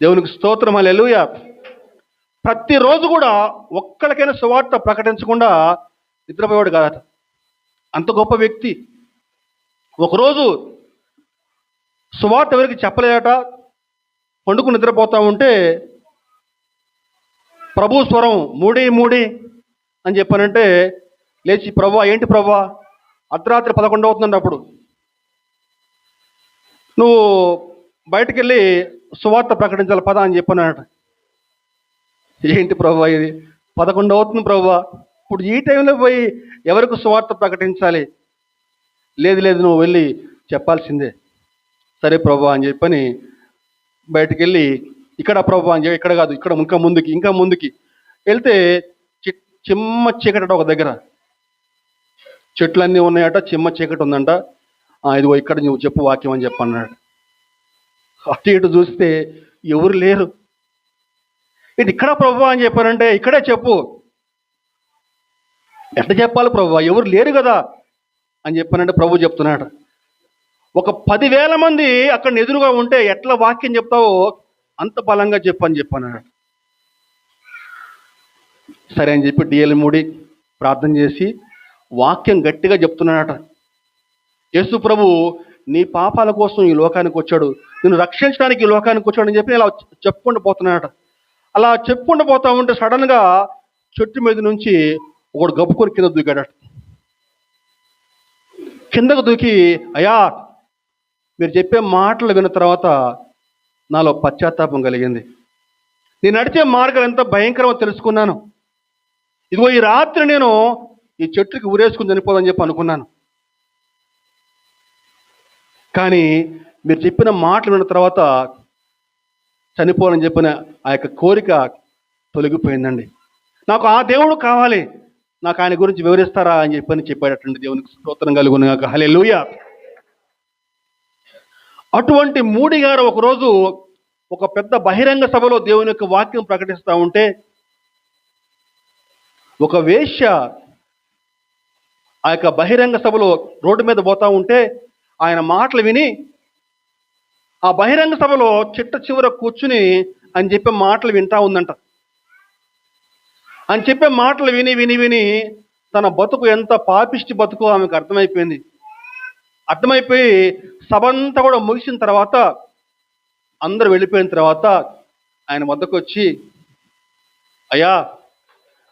దేవునికి స్తోత్రం, హల్లెలూయా. ప్రతిరోజు కూడా ఒక్కడికైనా సువార్త ప్రకటించకుండా నిద్రపోయాడు కాదట. అంత గొప్ప వ్యక్తి. ఒకరోజు సువార్త ఎవరికి చెప్పలేదట. పండుకు నిద్రపోతా ఉంటే ప్రభు స్వరం మూడి మూడి అని చెప్పానంటే లేచి, ప్రభా ఏంటి ప్రభా, అర్ధరాత్రి 11 అవుతుందండి, అప్పుడు నువ్వు బయటికి వెళ్ళి సువార్త ప్రకటించాలి పద అని చెప్పానట. ఏంటి ప్రభా ఇది, 11 అవుతుంది ప్రభా, ఇప్పుడు ఈ టైంలో పోయి ఎవరికి సువార్త ప్రకటించాలి? లేదు లేదు, నువ్వు వెళ్ళి చెప్పాల్సిందే. సరే ప్రభా అని చెప్పని బయటికి వెళ్ళి, ఇక్కడ ప్రభా అని చెప్పి, ఇక్కడ కాదు, ఇక్కడ ఇంకా ముందుకి వెళ్తే చిమ్మ చీకట ఒక దగ్గర, చెట్లన్నీ ఉన్నాయట, చిమ్మ చీకటి ఉందంట. ఇదిగో ఇక్కడ నువ్వు చెప్పు వాక్యం అని చెప్పన్నాడు. అటు ఇటు చూస్తే ఎవరు లేరు. ఇది ఇక్కడ ప్రభు అని చెప్పారంటే, ఇక్కడే చెప్పు. ఎట్లా చెప్పాలి ప్రభు, ఎవరు లేరు కదా అని చెప్పానంటే ప్రభు చెప్తున్నాడు, ఒక 10,000 మంది అక్కడ ఎదురుగా ఉంటే ఎట్లా వాక్యం చెప్తావో అంత బలంగా చెప్పని చెప్పన్నాడు. సరే అని చెప్పి డిఎల్ మూడి ప్రార్థన చేసి వాక్యం గట్టిగా చెప్తున్నాడట. యేసు ప్రభు నీ పాపాల కోసం ఈ లోకానికి వచ్చాడు, నిన్ను రక్షించడానికి ఈ లోకానికి వచ్చాడు అని చెప్పి ఇలా చెప్పుకుంటూ పోతున్నాడట. అలా చెప్పుకుంటూ పోతా ఉంటే సడన్గా చెట్టు మీద నుంచి ఒకడు గబ్బుకొని కింద దూకాడట. కిందకు దూకి, అయ్యా మీరు చెప్పే మాటలు విన్న తర్వాత నాలో పశ్చాత్తాపం కలిగింది, నేను నడిచే మార్గం ఎంత భయంకరమో తెలుసుకున్నాను. ఇదిగో ఈ రాత్రి నేను ఈ చెట్టుకి ఊరేసుకుని చనిపోదని చెప్పి అనుకున్నాను. కానీ మీరు చెప్పిన మాటలు విన్న తర్వాత చనిపోవాలని చెప్పిన ఆ యొక్క కోరిక తొలగిపోయిందండి. నాకు ఆ దేవుడు కావాలి, నాకు ఆయన గురించి వివరిస్తారా అని చెప్పాడటండి. దేవునికి స్తోత్రం కలుగును గాక, హల్లెలూయా. అటువంటి మూడి గారు ఒకరోజు ఒక పెద్ద బహిరంగ సభలో దేవుని యొక్క వాక్యం ప్రకటిస్తూ ఉంటే ఒక వేశ్య ఆ యొక్క బహిరంగ సభలో రోడ్డు మీద పోతా ఉంటే ఆయన మాటలు విని ఆ బహిరంగ సభలో చిట్ట చివర కూర్చుని అని చెప్పే మాటలు వింటా ఉందంట. అని చెప్పే మాటలు విని విని విని తన బతుకు ఎంత పాపిష్టి బతుకు ఆమెకు అర్థమైపోయింది. అర్థమైపోయి సభంతా కూడా ముగిసిన తర్వాత, అందరూ వెళ్ళిపోయిన తర్వాత ఆయన వద్దకు వచ్చి, అయ్యా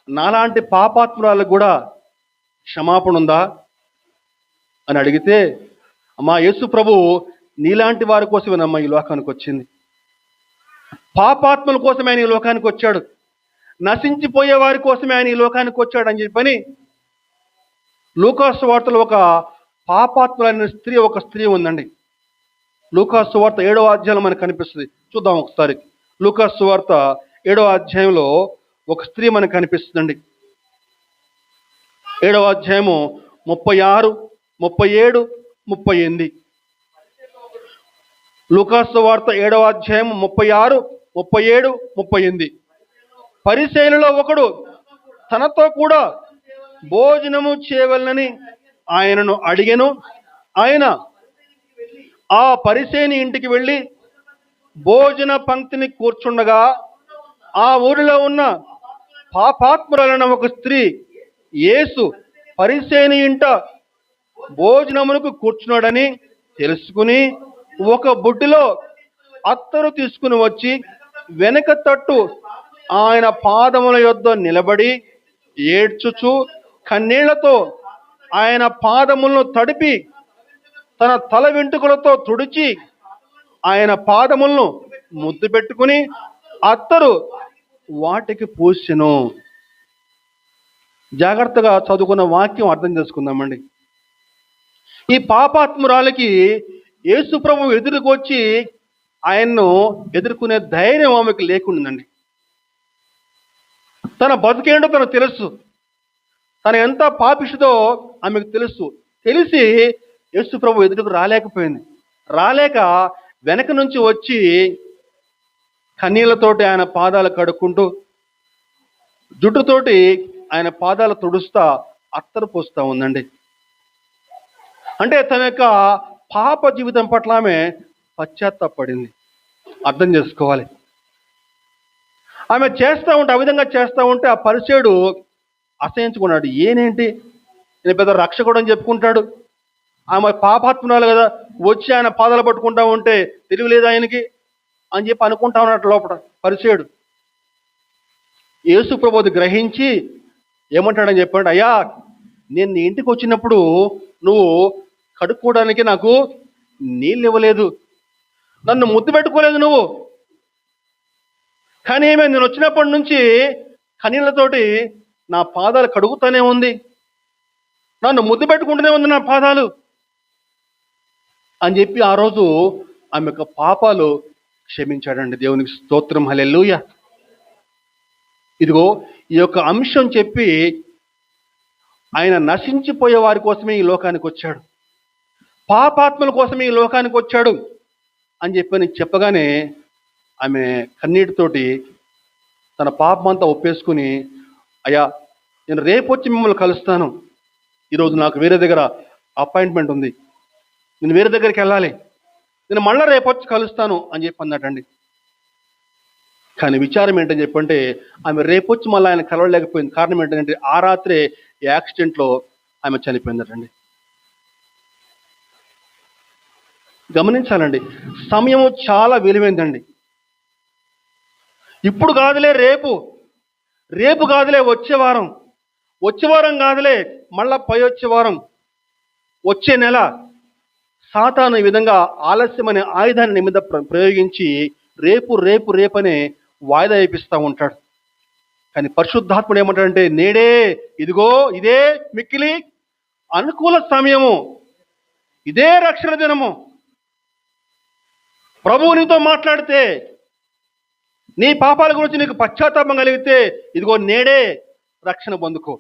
నాలాంటి పాపాత్మురాలకు కూడా క్షమాపణ ఉందా అని అడిగితే, అమ్మా యేసు ప్రభు నీలాంటి వారి కోసమేనమ్మా ఈ లోకానికి వచ్చింది, పాపాత్ముల కోసమే ఆయన ఈ లోకానికి వచ్చాడు, నశించిపోయే వారి కోసమే ఆయన ఈ లోకానికి వచ్చాడు అని చెప్పని లూకా సువార్తలో ఒక పాపాత్ములైన ఒక స్త్రీ ఉందండి. లూకా సువార్త 7వ అధ్యాయంలో మనకు కనిపిస్తుంది. చూద్దాం ఒకసారి. లూకా సువార్త 7వ అధ్యాయంలో ఒక స్త్రీ మనకు కనిపిస్తుందండి. 7వ అధ్యాయము 36, 37, 38. లూకా సువార్త 7వ అధ్యాయం 36, 37, 38. పరిసయ్యులలో ఒకడు తనతో కూడా భోజనము చేయవలెనని ఆయనను అడిగెను. ఆయన ఆ పరిసయ్యుని ఇంటికి వెళ్ళి భోజన పంక్తిని కూర్చుండగా ఆ ఊరిలో ఉన్న పాపాత్మురాలైన ఒక స్త్రీ యేసు పరిసయ్యుని ఇంట భోజనమునకు కూర్చున్నాడని తెలుసుకుని ఒక బుడ్డిలో అత్తరు తీసుకుని వచ్చి వెనక తట్టు ఆయన పాదముల యొద్ద నిలబడి ఏడ్చుచు కన్నీళ్లతో ఆయన పాదములను తడిపి తన తల వెంట్రుకలతో తుడిచి ఆయన పాదములను ముద్దు పెట్టుకుని అత్తరు వాటికి పూసెను. జాగ్రత్తగా చదువుకున్న వాక్యం అర్థం చేసుకుందామండి. ఈ పాపాత్మురాలకి యేసు ప్రభు ఎదురుకొచ్చి ఆయన్ను ఎదుర్కొనే ధైర్యం ఆమెకు లేకుండిందండి. తన బతుకేంటో తనకు తెలుసు. తను ఎంత పాపిష్టిదో ఆమెకు తెలుసు. తెలిసి యేసు ప్రభు ఎదుటకు రాలేకపోయింది. రాలేక వెనక నుంచి వచ్చి కన్నీళ్లతోటి ఆయన పాదాలు కడుక్కుంటూ, జుట్టుతోటి ఆయన పాదాలు తుడుస్తా అత్తరు పోస్తా ఉందండి. అంటే తన యొక్క పాప జీవితం పట్ల ఆమె పశ్చాత్తాపడింది. అర్థం చేసుకోవాలి. ఆమె చేస్తూ ఉంటే, ఆ విధంగా చేస్తూ ఉంటే ఆ పరిసేయుడు అసహించుకున్నాడు. ఏంటి నేను పెద్ద రక్షకుడు అని చెప్పుకుంటాడు, ఆమె పాపాత్మురాలు కదా, వచ్చి ఆయన పాదాలు పట్టుకుంటా ఉంటే తెలివి లేదు ఆయనకి అని చెప్పి అనుకుంటా ఉన్నట్టు లోపల పరిసేయుడు. యేసు ప్రభువుని గ్రహించి ఏమంటాడని చెప్పండి, అయ్యా నేను నీ ఇంటికి వచ్చినప్పుడు నువ్వు కడుక్కోవడానికి నాకు నీళ్ళు ఇవ్వలేదు, నన్ను ముద్దు పెట్టుకోలేదు నువ్వు. కానీ ఏమైంది, నేను వచ్చినప్పటి నుంచి కన్నీళ్లతోటి నా పాదాలు కడుగుతూనే ఉంది, నన్ను ముద్దు పెట్టుకుంటూనే ఉంది నా పాదాలు అని చెప్పి ఆ రోజు ఆమె యొక్క పాపాలు క్షమించాడండి. దేవునికి స్తోత్రం, హల్లెలూయా. ఇదిగో ఈ యొక్క అంశం చెప్పి ఆయన నశించిపోయే వారి కోసమే ఈ లోకానికి వచ్చాడు, పాపాత్మల కోసమే ఈ లోకానికి వచ్చాడు అని చెప్పని చెప్పగానే ఆమె కన్నీటితోటి తన పాపమంతా ఒప్పేసుకుని, అయ్యా నేను రేపు వచ్చి మిమ్మల్ని కలుస్తాను, ఈరోజు నాకు వేరే దగ్గర అపాయింట్మెంట్ ఉంది, నేను వేరే దగ్గరికి వెళ్ళాలి, నేను మళ్ళీ రేపు వచ్చి కలుస్తాను అని చెప్పి అన్నట్టండి. కానీ విచారం ఏంటని చెప్పంటే ఆమె రేపొచ్చి మళ్ళీ ఆయన కలవలేకపోయింది. కారణం ఏంటంటే ఆ రాత్రే యాక్సిడెంట్లో ఆమె చనిపోయిందటండి. గమనించాలండి, సమయము చాలా విలువైందండి. ఇప్పుడు కాదులే రేపు, రేపు కాదులే వచ్చే వారం, వచ్చే వారం కాదులే మళ్ళా పై వచ్చే వారం, వచ్చే నెల, సాతాను ఈ విధంగా ఆలస్యమనే ఆయుధాన్ని నిమిద ప్రయోగించి రేపు రేపు రేపనే వాయిదా వేపిస్తూ ఉంటాడు. కానీ పరిశుద్ధాత్ముడు ఏమంటాడంటే నేడే, ఇదిగో ఇదే మిక్కిలి అనుకూల సమయము, ఇదే రక్షణ దినము. ప్రభువు నీతో మాట్లాడితే, నీ పాపాల గురించి నీకు పశ్చాత్తాపం కలిగితే ఇదిగో నేడే రక్షణ పొందుకో.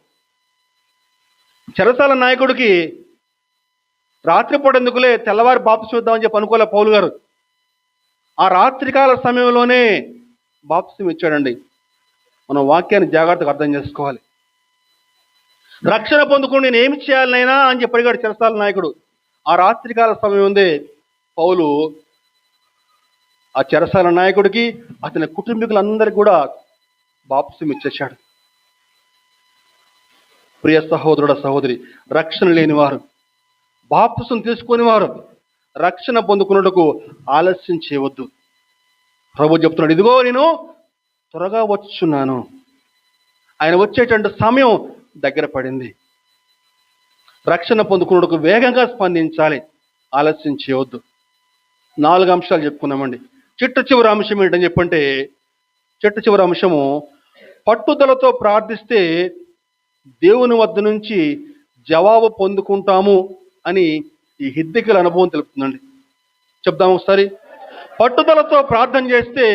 చెరసాల నాయకుడికి రాత్రిపూట ఎందుకులే తెల్లవారి బాప్తిసం ఇద్దామని చెప్పి అనుకోలే పౌలు గారు. ఆ రాత్రికాల సమయంలోనే బాప్తిసం ఇచ్చాడండి. మనం వాక్యాన్ని జాగ్రత్తగా అర్థం చేసుకోవాలి. రక్షణ పొందుకుని నేను ఏమి చేయాలనైనా అని చెప్పి అడిగాడు చెరసాల నాయకుడు. ఆ రాత్రికాల సమయం ఉందే పౌలు ఆ చెరసాల నాయకుడికి అతని కుటుంబీకులందరికీ కూడా బాప్తిసం ఇచ్చేశాడు. ప్రియ సహోదరుడ సహోదరి, రక్షణ లేని వారు, బాప్తిసం తీసుకుని వారు రక్షణ పొందుకున్నట్టుకు ఆలస్యం చేయవద్దు. ప్రభు చెప్తున్నాడు, ఇదిగో నేను త్వరగా వచ్చున్నాను. ఆయన వచ్చేటువంటి సమయం దగ్గర పడింది. రక్షణ పొందుకున్నట్టుకు వేగంగా స్పందించాలి, ఆలస్యం చేయవద్దు. 4 అంశాలు చెప్పుకున్నామండి. చిట్ట చివరి అంశం ఏంటని చెప్పంటే, చిట్ట చివరి అంశము పట్టుదలతో ప్రార్థిస్తే దేవుని వద్ద నుంచి జవాబు పొందుకుంటాము అని ఈ హిద్దెకిల అనుభవం తెలుపుతుందండి. చెప్దాము ఒకసారి. పట్టుదలతో ప్రార్థన చేస్తే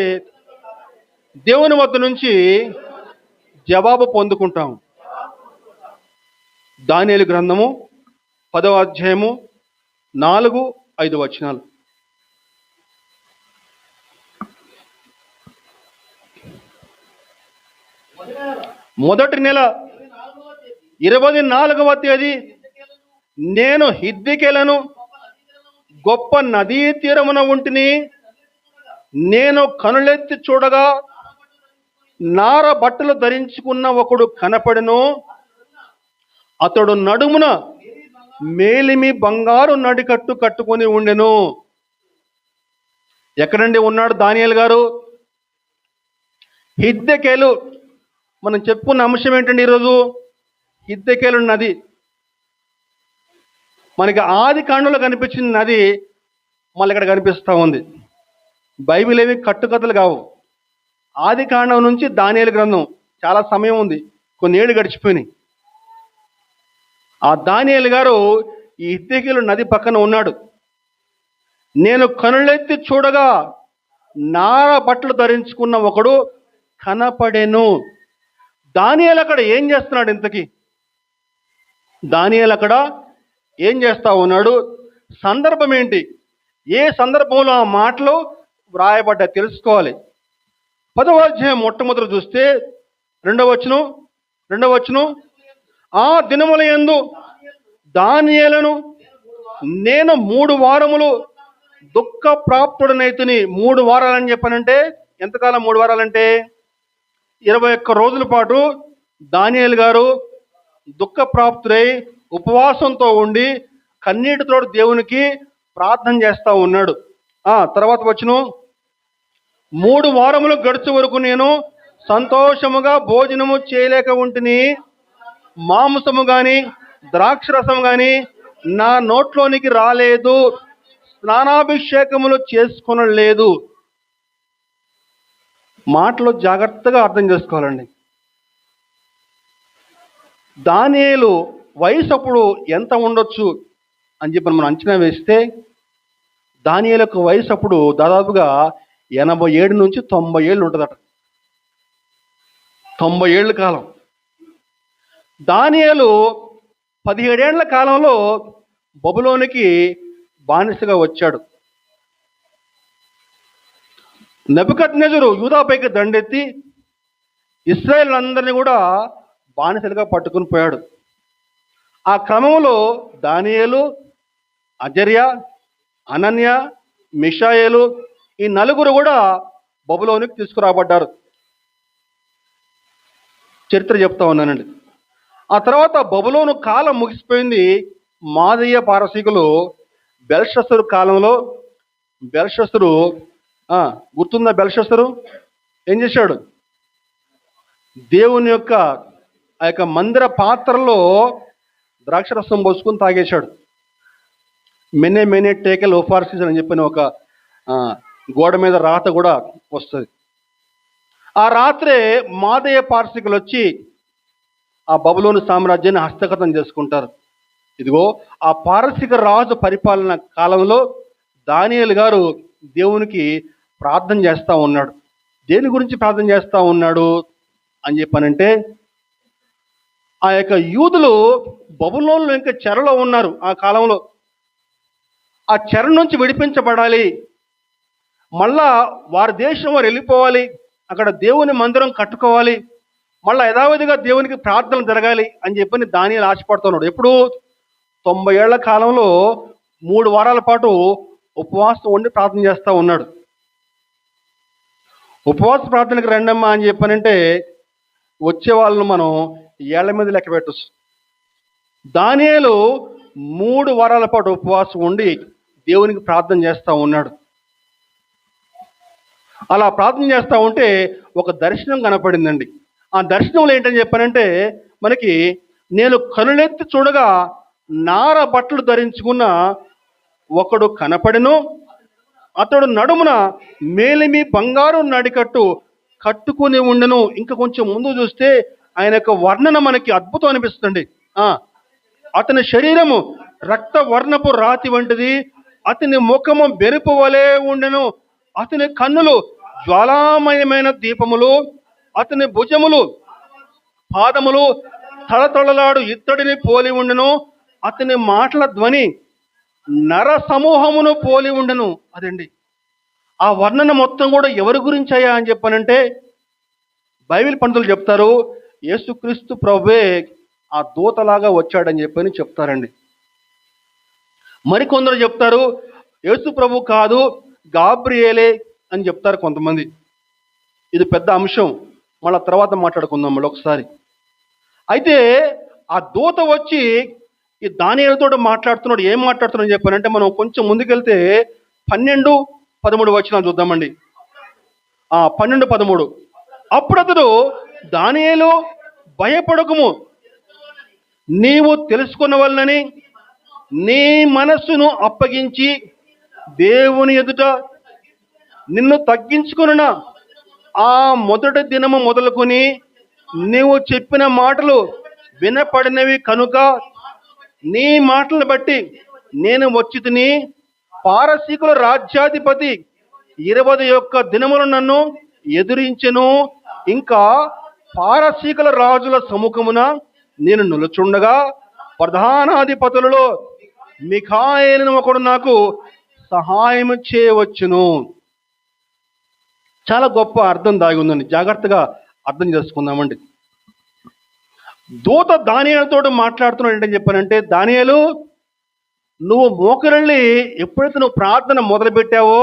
దేవుని వద్ద నుంచి జవాబు పొందుకుంటాము. దానియేలు గ్రంథము 10వ అధ్యాయము 4-5 వచనాలు. మొదటి నెల 24వ తేదీ నేను హిద్దెకెలను గొప్ప నదీ తీరమున ఉంటిని. నేను కనులెత్తి చూడగా నార బట్టలు ధరించుకున్న ఒకడు కనపడెను. అతడు నడుమున మేలిమి బంగారు నడికట్టు కట్టుకొని ఉండెను. ఎక్కడండి ఉన్నాడు దానియేలు గారు? హిద్దెకెలు. మనం చెప్పుకున్న అంశం ఏంటండి ఈరోజు? హిద్దెకెలు నది. మనకి ఆది కాండంలో కనిపించిన నది మళ్ళీ ఇక్కడ కనిపిస్తూ ఉంది. బైబిల్ ఏమి కట్టుకథలు కావు. ఆది కాండం నుంచి దానియేలు గ్రంథం చాలా సమయం ఉంది, కొన్ని ఏళ్ళు గడిచిపోయినాయి. ఆ దానియేలు గారు ఈ హిద్దెకెలు నది పక్కన ఉన్నాడు. నేను కనులెత్తి చూడగా నార బట్టలు ధరించుకున్న ఒకడు కనపడెను. దానియేలు అక్కడ ఏం చేస్తున్నాడు ఇంతకీ? దానియేలు అక్కడ ఏం చేస్తా ఉన్నాడు, సందర్భం ఏంటి, ఏ సందర్భంలో ఆ మాటలు వ్రాయబడ్డా తెలుసుకోవాలి. 10వ అధ్యాయం మొట్టమొదటి చూస్తే రెండవ వచనం, ఆ దినముల యందు దానియేలును నేను 3 వారములు దుఃఖ ప్రాప్తుడనైతిని. 3 వారాలని చెప్పానంటే ఎంతకాలం? 3 వారాలంటే 21 రోజుల పాటు దానియేలు గారు దుఃఖ ప్రాప్తుడై ఉపవాసంతో ఉండి కన్నీటితో దేవునికి ప్రార్థన చేస్తా ఉన్నాడు. తర్వాత వచనం, 3 వారములు గడిచే వరకు నేను సంతోషముగా భోజనము చేయలేక ఉంటిని. మాంసము గాని ద్రాక్షరసం గాని నా నోట్లోనికి రాలేదు, స్నానాభిషేకములు చేసుకొనలేదు. మాటలు జాగ్రత్తగా అర్థం చేసుకోవాలండి. దానియేలు వయసు అప్పుడు ఎంత ఉండొచ్చు అని చెప్పి మనం అంచనా వేస్తే, దానియేలుకు వయసు అప్పుడు దాదాపుగా 87 నుంచి 90 ఏళ్ళు ఉంటుందట. 90 ఏళ్ళ కాలం. దానియేలు 17 ఏళ్ల కాలంలో బబులోనికి బానిసగా వచ్చాడు. నెబుకద్నెజరు యూదాపైకి దండెత్తి ఇశ్రాయేలు అందరినీ కూడా బానిసలుగా పట్టుకుని పోయాడు. ఆ క్రమంలో దానియేలు, అజర్య, అనన్య, మిషాయేలు ఈ 4 కూడా బబులోనికి తీసుకురాబడ్డారు. చరిత్ర చెప్తా ఉన్నానండి. ఆ తర్వాత బబులోను కాలం ముగిసిపోయింది. మాదీయ పారసీకులు బెల్షస్సరు కాలంలో, బెల్షస్సరు గుర్తుందా? బెల్షస్సరు ఏం చేశాడు? దేవుని యొక్క ఆ యొక్క మందిర పాత్రలో ద్రాక్షరసం పోసుకుని తాగేశాడు. మెనే మెనే టేకెల్ ఓఫార్సిస్ అని చెప్పిన ఒక గోడ మీద రాత కూడా వస్తుంది. ఆ రాత్రే మాదీయ పారసీకులు వచ్చి ఆ బబులోను సామ్రాజ్యాన్ని హస్తగతం చేసుకుంటారు. ఇదిగో ఆ పారసీక రాజు పరిపాలన కాలంలో దానియేలు గారు దేవునికి ప్రార్థన చేస్తూ ఉన్నాడు. దేని గురించి ప్రార్థన చేస్తూ ఉన్నాడు అని చెప్పానంటే, ఆ యొక్క యూదులు బబులోనులో ఇంకా చెరలో ఉన్నారు. ఆ కాలంలో ఆ చెర నుంచి విడిపించబడాలి, మళ్ళా వారి దేశం వారు వెళ్ళిపోవాలి, అక్కడ దేవుని మందిరం కట్టుకోవాలి, మళ్ళీ యథావిధిగా దేవునికి ప్రార్థన జరగాలి అని చెప్పని దానియేలు ఆశపడుతున్నాడు. ఎప్పుడు? 90 ఏళ్ల కాలంలో 3 వారాల పాటు ఉపవాసం ఉండి ప్రార్థన చేస్తూ ఉన్నాడు. ఉపవాస ప్రార్థనకి రండమ్మా అని చెప్పానంటే వచ్చే వాళ్ళను మనం ఏళ్ల మీద లెక్క పెట్టచ్చు. దానియేలు 3 వారాల పాటు ఉపవాసం ఉండి దేవునికి ప్రార్థన చేస్తూ ఉన్నాడు. అలా ప్రార్థన చేస్తూ ఉంటే ఒక దర్శనం కనపడిందండి. ఆ దర్శనంలో ఏంటని చెప్పానంటే, మనకి నేను కనులెత్తి చూడగా నార బట్టలు ధరించుకున్న ఒకడు కనపడెను. అతడు నడుమున మేలిమి బంగారు నడికట్టు కట్టుకుని ఉండెను. ఇంకా కొంచెం ముందు చూస్తే ఆయన యొక్క వర్ణన మనకి అద్భుతం అనిపిస్తుంది. అతని శరీరము రక్త వర్ణపు రాతి వంటిది, అతని ముఖము బెరుపు వలె ఉండెను, అతని కన్నులు జ్వాలామయమైన దీపములు, అతని భుజములు పాదములు తళతళలాడు ఇత్తడిని పోలి ఉండెను, అతని మాటల ధ్వని నర సమూహమును పోలి ఉండెను. అదండి ఆ వర్ణన మొత్తం కూడా ఎవరి గురించి అయ్యా అని చెప్పానంటే, బైబిల్ పండితులు చెప్తారు యేసుక్రీస్తు ప్రభువే ఆ దూతలాగా వచ్చాడని చెప్పని చెప్తారండి. మరికొందరు చెప్తారు యేసు ప్రభు కాదు, గాబ్రియేలే అని చెప్తారు కొంతమంది. ఇది పెద్ద అంశం, మళ్ళీ తర్వాత మాట్లాడుకుందాం మళ్ళీ ఒకసారి. అయితే ఆ దూత వచ్చి ఈ దానియేలుతో మాట్లాడుతున్నాడు. ఏం మాట్లాడుతున్నాడు చెప్పానంటే, మనం కొంచెం ముందుకెళ్తే 12-13 వచనాలు చూద్దామండి. 12-13. అప్పుడు అతడు, దానియేలు భయపడకుము, నీవు తెలుసుకున్నవలనని నీ మనస్సును అప్పగించి దేవుని ఎదుట నిన్ను తగ్గించుకున్న ఆ మొదటి దినము మొదలుకొని నీవు చెప్పిన మాటలు వినపడినవి కనుక నీ మాటలను బట్టి నేను వచ్చి తిని, పారసీకుల రాజ్యాధిపతి 21 దినములు నన్ను ఎదురించెను. ఇంకా పారసీకుల రాజుల సముఖమున నేను నిలుచుండగా ప్రధానాధిపతులలో మిఖాయేలును ఒకడు నాకు సహాయం చేయవచ్చును. చాలా గొప్ప అర్థం దాగి ఉందండి. జాగ్రత్తగా అర్థం చేసుకుందామండి. దూత దానియేలుతో మాట్లాడుతున్నాడు. ఏంటని చెప్పానంటే, దానియేలు, నువ్వు మోకరిల్లి ఎప్పుడైతే నువ్వు ప్రార్థన మొదలుపెట్టావో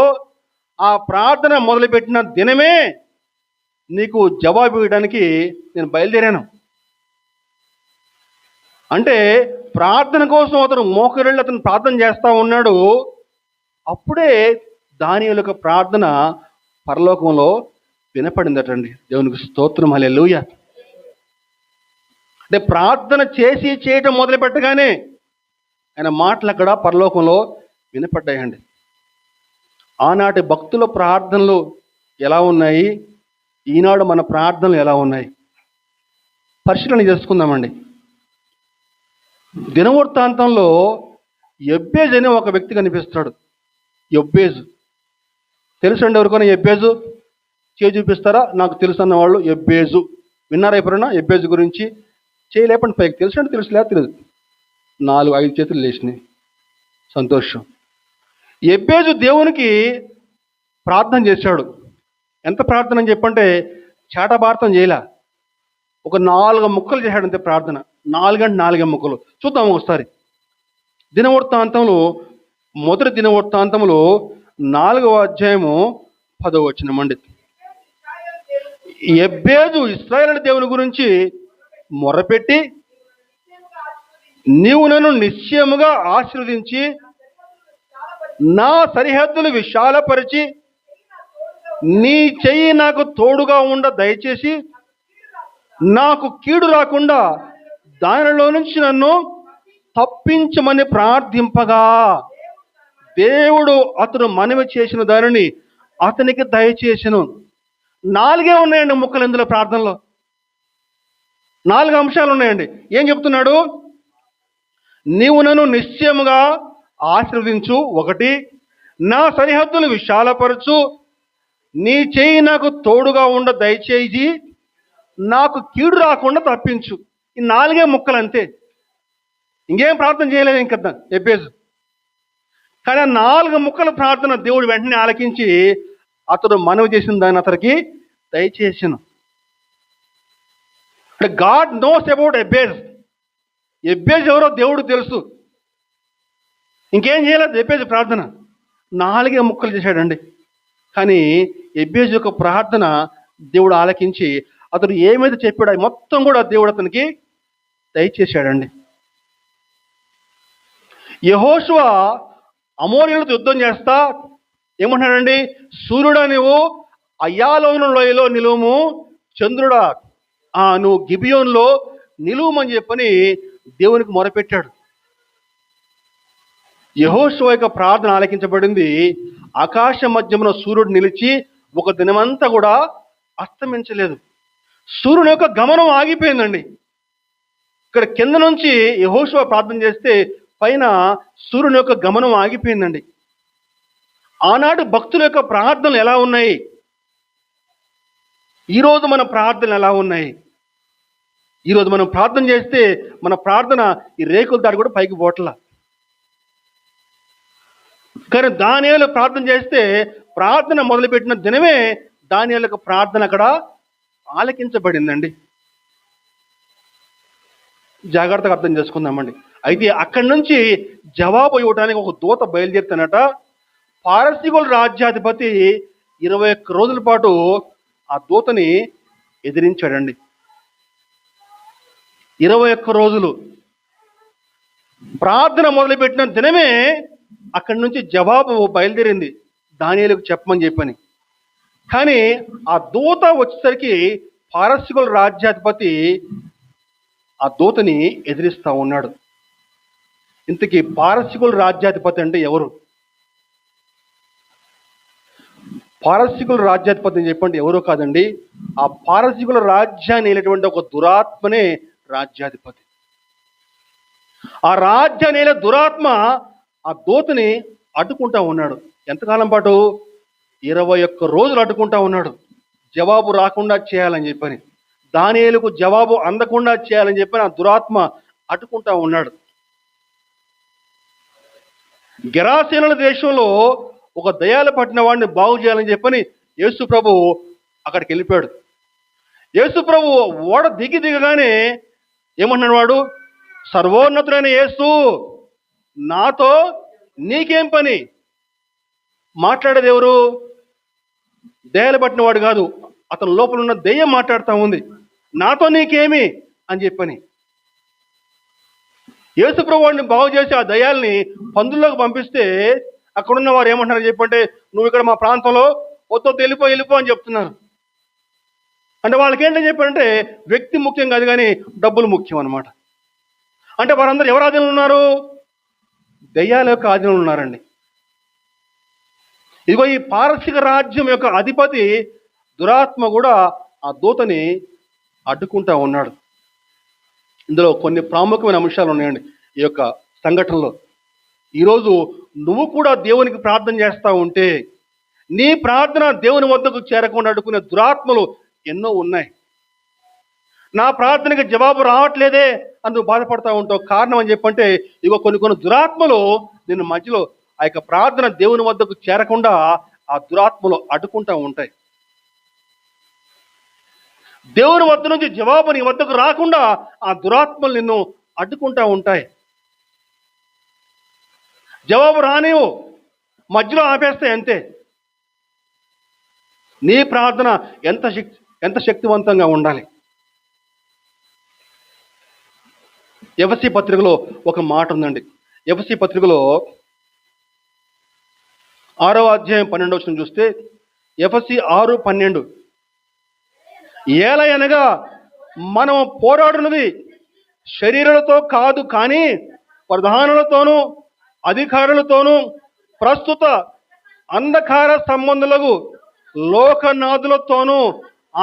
ఆ ప్రార్థన మొదలుపెట్టిన దినమే నీకు జవాబు ఇవ్వడానికి నేను బయలుదేరాను. అంటే ప్రార్థన కోసం అతను మోకరిల్లి అతను ప్రార్థన చేస్తా ఉన్నాడు. అప్పుడే దానియేలు యొక్క ప్రార్థన పరలోకంలో వినపడిందటండి. దేవునికి స్తోత్రం, హల్లెలూయా. అంటే ప్రార్థన చేయటం మొదలు పెట్టగానే ఆయన మాటలు అక్కడ పరలోకంలో వినపడ్డాయండి. ఆనాటి భక్తుల ప్రార్థనలు ఎలా ఉన్నాయి, ఈనాడు మన ప్రార్థనలు ఎలా ఉన్నాయి పరిశీలన చేసుకుందామండి. దినవృత్తాంతంలో యొబ్బేజు అనే ఒక వ్యక్తి కనిపిస్తాడు. యొబ్బేజు తెలుసండి ఎవరికైనా? యొబ్బేజు చూపిస్తారా? నాకు తెలుసు అన్న వాళ్ళు యొబ్బేజు విన్నారా ఎప్పుడైనా? యొబ్బేజు గురించి చేయలేపండి పైకి. తెలుసండి? తెలుసు లేదా? తెలియదు. 4-5 చేతులు లేచినాయి. సంతోషం. యొబ్బేజు దేవునికి ప్రార్థన చేశాడు. ఎంత ప్రార్థన అని చెప్పంటే చేటభారతం చేయలే, ఒక 4 ముక్కలు చేశాడు అంతే ప్రార్థన. 4 అంటే 4 ముక్కలు. చూద్దాం ఒకసారి. దినవృత్తాంతంలో మొదటి దినవృత్తాంతంలో 4వ అధ్యాయము 10వ వచనమండి. యొబ్బేజు ఇశ్రాయేలు దేవుని గురించి మొరపెట్టి, నీవు నన్ను నిశ్చయముగా ఆశీర్వదించి నా సరిహద్దులు విశాలపరిచి నీ చెయ్యి నాకు తోడుగా ఉండ దయచేసి నాకు కీడు రాకుండా దానిలో నుంచి నన్ను తప్పించమని ప్రార్థింపగా దేవుడు అతను మనవి చేసిన దానిని అతనికి దయచేసెను. 4 ఉన్నాయండి ముక్కలు ఇందులో. ప్రార్థనలో 4 అంశాలు ఉన్నాయండి. ఏం చెప్తున్నాడు? నీవు నన్ను నిశ్చయముగా ఆశీర్వదించు, 1. నా సరిహద్దులు విశాలపరచు, నీ చేయి నాకు తోడుగా ఉండ దయచేసి నాకు కీడు రాకుండా తప్పించు. ఈ 4 ముక్కలు అంతే. ఇంకేం ప్రార్థన చేయలేదు ఇంక యొబ్బేజు. కానీ ఆ 4 ముక్కల ప్రార్థన దేవుడు వెంటనే ఆలకించి అతడు మనవి చేసిన దాన్ని అతనికి దయచేసెను. అంటే గాడ్ నోస్ అబౌట్ యొబ్బేజు. యొబ్బేజు ఎవరో దేవుడు తెలుసు. ఇంకేం చేయలేదు యొబ్బేజు ప్రార్థన. 4 ముక్కలు చేశాడండి. కానీ యొబ్బేజు యొక్క ప్రార్థన దేవుడు ఆలకించి అతడు ఏమైతే చెప్పాడో అది మొత్తం కూడా దేవుడు అతనికి దయచేశాడండి. యెహోషువ అమోరీయులతో యుద్ధం చేస్తా ఏమంటున్నాడండి? సూర్యుడా నువ్వు అయ్యాలోను లోయలో నిలువుము, చంద్రుడా నువ్వు గిబియోన్లో నిలువుమని చెప్పని దేవునికి మొరపెట్టాడు. యెహోషువ యొక్క ప్రార్థన ఆలకించబడింది. ఆకాశ మధ్యమున సూర్యుడు నిలిచి ఒక దినమంతా కూడా అస్తమించలేదు. సూర్యుని యొక్క గమనం ఆగిపోయిందండి. ఇక్కడ కింద నుంచి యెహోషువ ప్రార్థన చేస్తే పైన సూర్యుని యొక్క గమనం ఆగిపోయిందండి. ఆనాడు భక్తుల యొక్క ప్రార్థనలు ఎలా ఉన్నాయి, ఈరోజు మన ప్రార్థనలు ఎలా ఉన్నాయి? ఈరోజు మనం ప్రార్థన చేస్తే మన ప్రార్థన ఈ రేకుల దాడి కూడా పైకి పోట్లా. కానీ దానియేలు ప్రార్థన చేస్తే ప్రార్థన మొదలుపెట్టిన దినమే దానియేలు యొక్క ప్రార్థన అక్కడ ఆలకించబడిందండి. జాగ్రత్తగా అర్థం చేసుకుందామండి. అయితే అక్కడి నుంచి జవాబు ఇవ్వడానికి ఒక దూత బయలుదేరుతానట. పారసీకుల రాజ్యాధిపతి 21 రోజుల పాటు ఆ దూతని ఎదిరించాడండి. 21 రోజులు ప్రార్థన మొదలుపెట్టిన దినమే అక్కడి నుంచి జవాబు బయలుదేరింది దానియేలుకు చెప్పమని చెప్పని. కానీ ఆ దూత వచ్చేసరికి పారసీకుల రాజ్యాధిపతి ఆ దూతని ఎదిరిస్తూ ఉన్నాడు. ఇంతకీ పారసీకుల రాజ్యాధిపతి అంటే ఎవరు? పారసీకుల రాజ్యాధిపతి అని చెప్పండి ఎవరో కాదండి, ఆ పారసీకుల రాజ్యాన్ని వెళ్ళేటువంటి ఒక దురాత్మనే రాజ్యాధిపతి. ఆ రాజ్యాన్ని వెళ్ళే దురాత్మ ఆ దూతని అడ్డుకుంటా ఉన్నాడు. ఎంతకాలం పాటు? 21 రోజులు అడ్డుకుంటా ఉన్నాడు. జవాబు రాకుండా చేయాలని చెప్పని, దానియేలుకు జవాబు అందకుండా చేయాలని చెప్పని ఆ దురాత్మ అడ్డుకుంటా ఉన్నాడు. గెరాసేనుల దేశంలో ఒక దయ్యాలు పట్టిన వాడిని బాగు చేయాలని చెప్పని యేసు ప్రభు అక్కడికి వెళ్ళిపోయాడు. యేసు ప్రభు ఓడ దిగగానే ఏమన్నాడు వాడు? సర్వోన్నతుడైన యేసు, నాతో నీకేం పని? మాట్లాడేది ఎవరు? దయ్యాలు పట్టిన వాడు కాదు, అతని లోపల ఉన్న దెయ్యం మాట్లాడుతూ ఉంది, నాతో నీకేమి అని చెప్పని. యేసు ప్రభు వాడిని బాగు చేసి ఆ దయ్యాల్ని పందుల్లోకి పంపిస్తే అక్కడున్న వారు ఏమంటున్నారు చెప్పంటే, నువ్వు ఇక్కడ మా ప్రాంతంలో వద్దు వెళ్ళిపో అని చెప్తున్నారు. అంటే వాళ్ళకి ఏంటని చెప్పారంటే వ్యక్తి ముఖ్యం కాదు కానీ డబ్బులు ముఖ్యం అనమాట. అంటే వారందరూ ఎవరు ఆధీనంలో ఉన్నారు? దయ్యాల యొక్క ఆధీనంలో ఉన్నారండి. ఇదిగో ఈ పారసిక రాజ్యం యొక్క అధిపతి దురాత్మ కూడా ఆ దూతని అడ్డుకుంటా ఉన్నాడు. ఇందులో కొన్ని ప్రాముఖ్యమైన అంశాలు ఉన్నాయండి ఈ యొక్క సంఘటనలో. ఈరోజు నువ్వు కూడా దేవునికి ప్రార్థన చేస్తూ ఉంటే నీ ప్రార్థన దేవుని వద్దకు చేరకుండా అడ్డుకునే దురాత్మలు ఎన్నో ఉన్నాయి. నా ప్రార్థనకి జవాబు రావట్లేదే అని నువ్వు బాధపడతా ఉంటావు. కారణం అని చెప్పంటే ఇగో కొన్ని దురాత్మలు నిన్ను మధ్యలో ఆ యొక్క ప్రార్థన దేవుని వద్దకు చేరకుండా ఆ దురాత్మలు అడ్డుకుంటూ ఉంటాయి. దేవుని వద్ద నుంచి జవాబు నీ వద్దకు రాకుండా ఆ దురాత్మలు నిన్ను అడ్డుకుంటూ ఉంటాయి. జవాబు రానివు, మధ్యలో ఆపేస్తాయి అంతే. నీ ప్రార్థన ఎంత శక్తివంతంగా ఉండాలి. ఎఫెసీ పత్రికలో ఒక మాట ఉందండి. ఎఫెసీ పత్రికలో 6వ అధ్యాయం 12వ వచనం చూస్తే, ఎఫెసీ 6:12, ఏలయనగా మనం పోరాడున్నది శరీరాలతో కాదు కానీ ప్రధానులతోనూ అధికారులతోనూ ప్రస్తుత అంధకార సంబంధులకు లోకనాథులతోనూ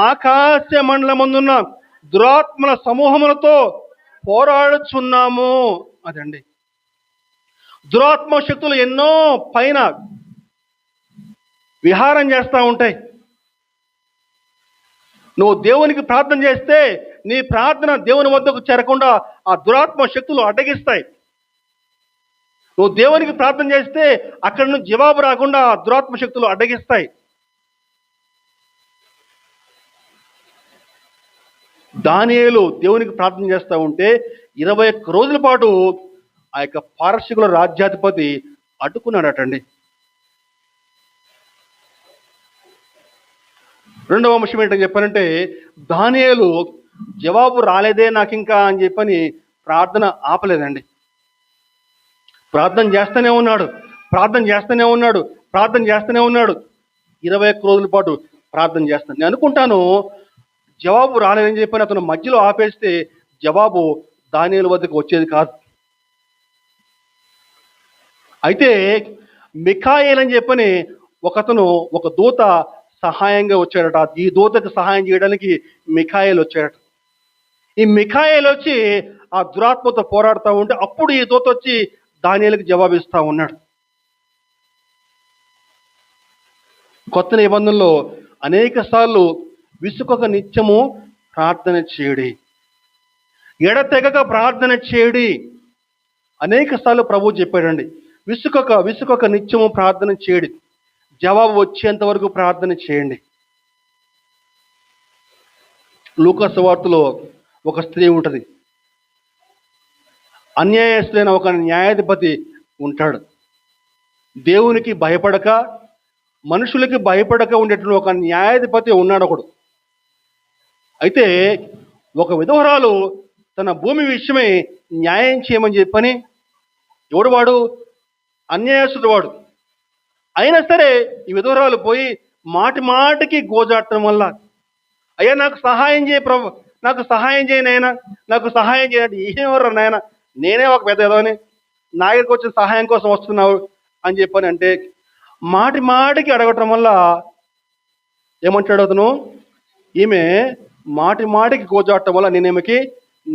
ఆకాశ మండలమందున్న దురాత్మల సమూహములతో పోరాడుచున్నాము. అదండి, దురాత్మ శక్తులు ఎన్నో పైన విహారం చేస్తూ ఉంటాయి. నువ్వు దేవునికి ప్రార్థన చేస్తే నీ ప్రార్థన దేవుని వద్దకు చేరకుండా ఆ దురాత్మ శక్తులు అడ్డగిస్తాయి. నువ్వు దేవునికి ప్రార్థన చేస్తే అక్కడి నుంచి జవాబు రాకుండా ఆ దురాత్మ శక్తులు అడ్డగిస్తాయి. దానియేలు దేవునికి ప్రార్థన చేస్తూ ఉంటే 21 రోజుల పాటు ఆ యొక్క పారసీకుల రాజ్యాధిపతి అడ్డుకున్నాడటండి. రెండవ అంశం ఏంటని చెప్పారంటే, దానియేలు జవాబు రాలేదే నాకు ఇంకా అని చెప్పని ప్రార్థన ఆపలేదండి. ప్రార్థన చేస్తూనే ఉన్నాడు. 21 రోజుల పాటు ప్రార్థన చేస్తాను. నేను అనుకుంటాను జవాబు రాలేదని చెప్పని అతను మధ్యలో ఆపేస్తే జవాబు దానియేలు వద్దకు వచ్చేది కాదు. అయితే మిఖాయేల్ అని చెప్పని ఒక దూత సహాయంగా వచ్చాడట. ఈ దూతకు సహాయం చేయడానికి మిఖాయేల్ వచ్చాడట. ఈ మిఖాయేల్ వచ్చి ఆ దురాత్మతో పోరాడుతూ ఉంటే అప్పుడు ఈ దూత వచ్చి దానియేలుకి జవాబిస్తూ ఉన్నాడు. కొత్త నిబంధనలో అనేక సార్లు విసుకొక నిత్యము ప్రార్థన చేయడి, ఎడతెగక ప్రార్థన చేయడి అనేక సార్లు ప్రభు చెప్పాడండి. విసుకొక నిత్యము ప్రార్థన చేయడి, జవాబు వచ్చేంత వరకు ప్రార్థన చేయండి. లూకా సువార్తలో ఒక స్త్రీ ఉంటుంది. అన్యాయస్తులైన ఒక న్యాయాధిపతి ఉంటాడు. దేవునికి భయపడక మనుషులకి భయపడక ఉండేటువంటి ఒక న్యాయాధిపతి ఉన్నాడు ఒకడు. అయితే ఒక విధవరాలు తన భూమి విషయమై న్యాయం చేయమని చెప్పని, ఎవడు వాడు? అన్యాయస్తుడు వాడు. అయినా సరే ఈ విధవరాలు పోయి మాటికి గోజాడటం వల్ల, అయ్యా నాకు సహాయం చేయి ప్రభు, నాకు సహాయం చేయి నాయనా, నాకు సహాయం చేయండి. ఏమర్రా నాయన, నేనే ఒక పెద్ద ఎదవని, నా దగ్గరికి వచ్చిన సహాయం కోసం వస్తున్నావు అని చెప్పని అంటే మాటికి అడగటం వల్ల ఏమంటాడు అతను? ఈమె మాటికి గోజాడటం వల్ల నేనేమికి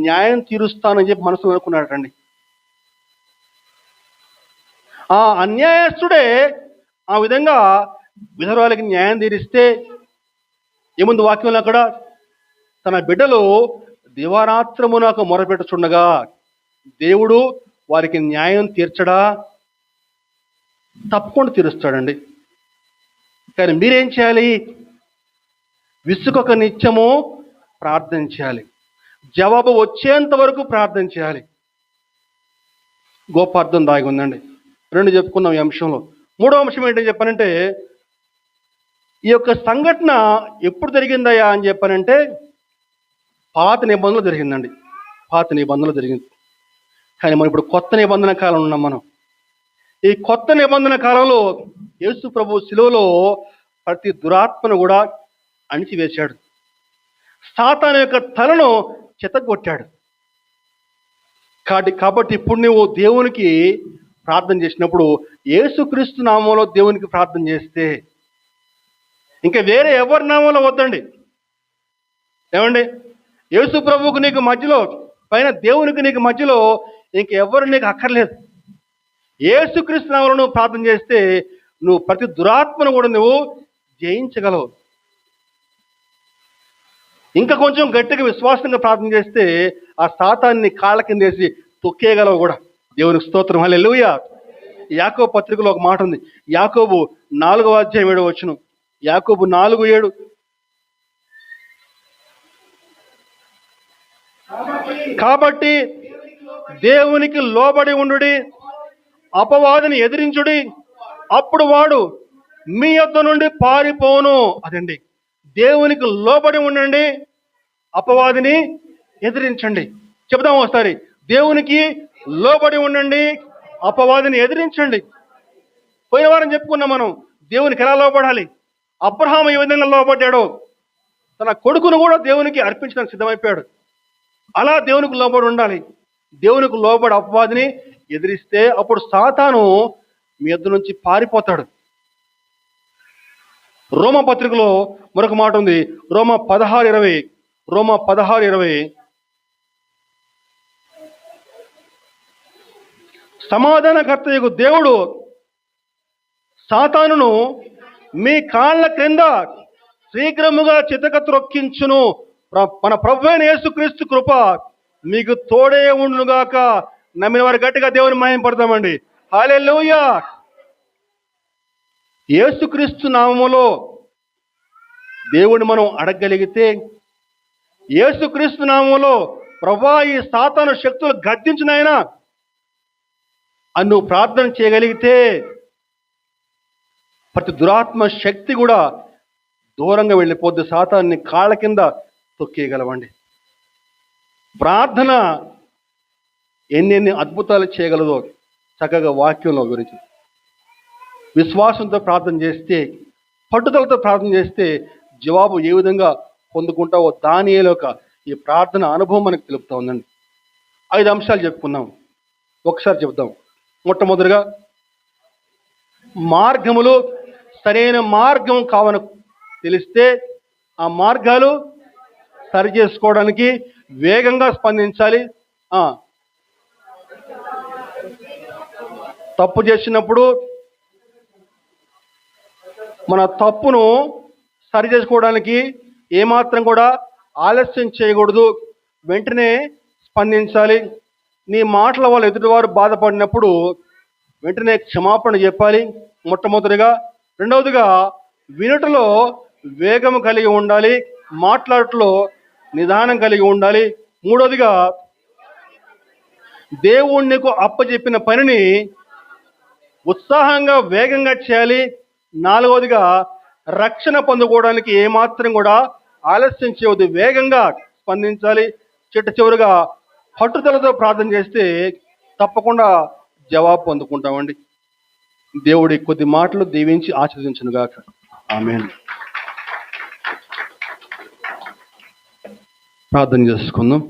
న్యాయం తీరుస్తానని చెప్పి మనసులో అనుకున్నాడటండి. ఆ అన్యాయస్తుడే ఆ విధంగా విధవరాలకి న్యాయం తీరిస్తే ఏముంది వాక్యంలో అక్కడ? తన బిడ్డలు దివారాత్రము నాకు మొరపెట్టుచుండగా దేవుడు వారికి న్యాయం తీర్చడా? తప్పకుండా తీరుస్తాడండి. కానీ మీరేం చేయాలి? విసుకొక నిత్యము ప్రార్థన చేయాలి. జవాబు వచ్చేంత వరకు ప్రార్థన చేయాలి. గొప్ప అర్థం దాగి ఉందండి. 2 చెప్పుకున్నాం ఈ అంశంలో. 3వ అంశం ఏంటని చెప్పానంటే, ఈ యొక్క సంఘటన ఎప్పుడు జరిగిందయ్యా అని చెప్పానంటే పాత నిబంధనలు జరిగిందండి. పాత నిబంధనలు జరిగింది. కానీ మనం ఇప్పుడు కొత్త నిబంధన కాలం ఉన్నాం. మనం ఈ కొత్త నిబంధన కాలంలో యేసు ప్రభు శిలువలో ప్రతి దురాత్మను కూడా అణిచివేశాడు. సాతాను యొక్క తలను చెతగొట్టాడు. కాబట్టి ఇప్పుడు నువ్వు దేవునికి ప్రార్థన చేసినప్పుడు యేసుక్రీస్తు నామంలో దేవునికి ప్రార్థన చేస్తే, ఇంకా వేరే ఎవరి నామంలో వద్దండి. ఏమండి? యేసు ప్రభువుకు నీకు మధ్యలో, పైన దేవునికి నీకు మధ్యలో ఇంకెవరు నీకు అక్కర్లేదు. యేసుక్రీస్తు నామంలో నువ్వు ప్రార్థన చేస్తే నువ్వు ప్రతి దురాత్మను కూడా నువ్వు జయించగలవు. ఇంకా కొంచెం గట్టిగా విశ్వాసంగా ప్రార్థన చేస్తే ఆ సాతాన్ని కాళ్ళ కింద వేసి తొక్కేయగలవు కూడా. దేవునికి స్తోత్రం. హల్లెలూయా. యాకోబు పత్రికలో ఒక మాట ఉంది. యాకోబు 4వ అధ్యాయం 7వ వచనం. యాకోబు 4:7. కాబట్టి దేవునికి లోబడి ఉండుడి, అపవాదిని ఎదిరించుడి, అప్పుడు వాడు మీ యొద్ద నుండి పారిపోను. అదండి, దేవునికి లోబడి ఉండండి, అపవాదిని ఎదిరించండి. చెప్దాం ఒకసారి. దేవునికి లోబడి ఉండండి, అపవాదిని ఎదిరించండి. పోయిన వారం చెప్పుకున్నాం మనం దేవునికి ఎలా లోబడాలి. అబ్రహాము ఏ విధంగా లోబడ్డాడో తన కొడుకును కూడా దేవునికి అర్పించడానికి సిద్ధమైపోయాడు. అలా దేవునికి లోబడి ఉండాలి. దేవునికి లోబడి అపవాదిని ఎదిరిస్తే అప్పుడు సాతాను మీ యొద్ద నుంచి పారిపోతాడు. రోమా పత్రికలో మరొక మాట ఉంది. రోమా 16:20. సమాధానకర్తయగు దేవుడు సాతానును మీ కాళ్ళ క్రింద శీఘ్రముగా చితక త్రొక్కించును. మన ప్రభువైన యేసుక్రీస్తు కృప మీకు తోడే ఉండునుగాక. నమ్మిన వారు గట్టిగా దేవుని మహిమపడతామండి. హల్లెలూయా. యేసుక్రీస్తు నామములో దేవుని మనం అడగగలిగితే, యేసుక్రీస్తు నామములో ప్రభువా ఈ సాతాను శక్తులు గద్దించినైనా అని నువ్వు ప్రార్థన చేయగలిగితే ప్రతి దురాత్మ శక్తి కూడా దూరంగా వెళ్ళిపోద్ది. సాతాన్ని కాళ్ళ కింద తొక్కేయగలవండి. ప్రార్థన ఎన్ని అద్భుతాలు చేయగలదో చక్కగా వాక్యంలో గురించి విశ్వాసంతో ప్రార్థన చేస్తే, పట్టుదలతో ప్రార్థన చేస్తే జవాబు ఏ విధంగా పొందుకుంటావో దానియేలు యొక్క ఈ ప్రార్థన అనుభవం మనకు తెలుపుతా ఉందండి. 5 అంశాలు చెప్పుకున్నాం. ఒకసారి చెప్తాం. మొట్టమొదటిగా మార్గములు సరైన మార్గం కావని తెలిస్తే ఆ మార్గాలు సరి చేసుకోవడానికి వేగంగా స్పందించాలి. తప్పు చేసినప్పుడు మన తప్పును సరి చేసుకోవడానికి ఏమాత్రం కూడా ఆలస్యం చేయకూడదు. వెంటనే స్పందించాలి. నీ మాటల వల్ల ఎదుటివారు బాధపడినప్పుడు వెంటనే క్షమాపణ చెప్పాలి మొట్టమొదటిగా. రెండవదిగా వినుటలో వేగం కలిగి ఉండాలి, మాట్లాడటంలో నిదానం కలిగి ఉండాలి. మూడవదిగా దేవుడు నీకు అప్పచెప్పిన పనిని ఉత్సాహంగా వేగంగా చేయాలి. నాలుగవదిగా రక్షణ పొందుకోవడానికి ఏమాత్రం కూడా ఆలస్యం చేయవద్దు, వేగంగా స్పందించాలి. చివరిగా పట్టుదలతో ప్రార్థన చేస్తే తప్పకుండా జవాబు పొందుకుంటామండి. దేవుడి కొద్ది మాటలు దీవించి ఆశీర్వదించునుగాక. ఆమేన్. ప్రార్థన చేసుకుందాం.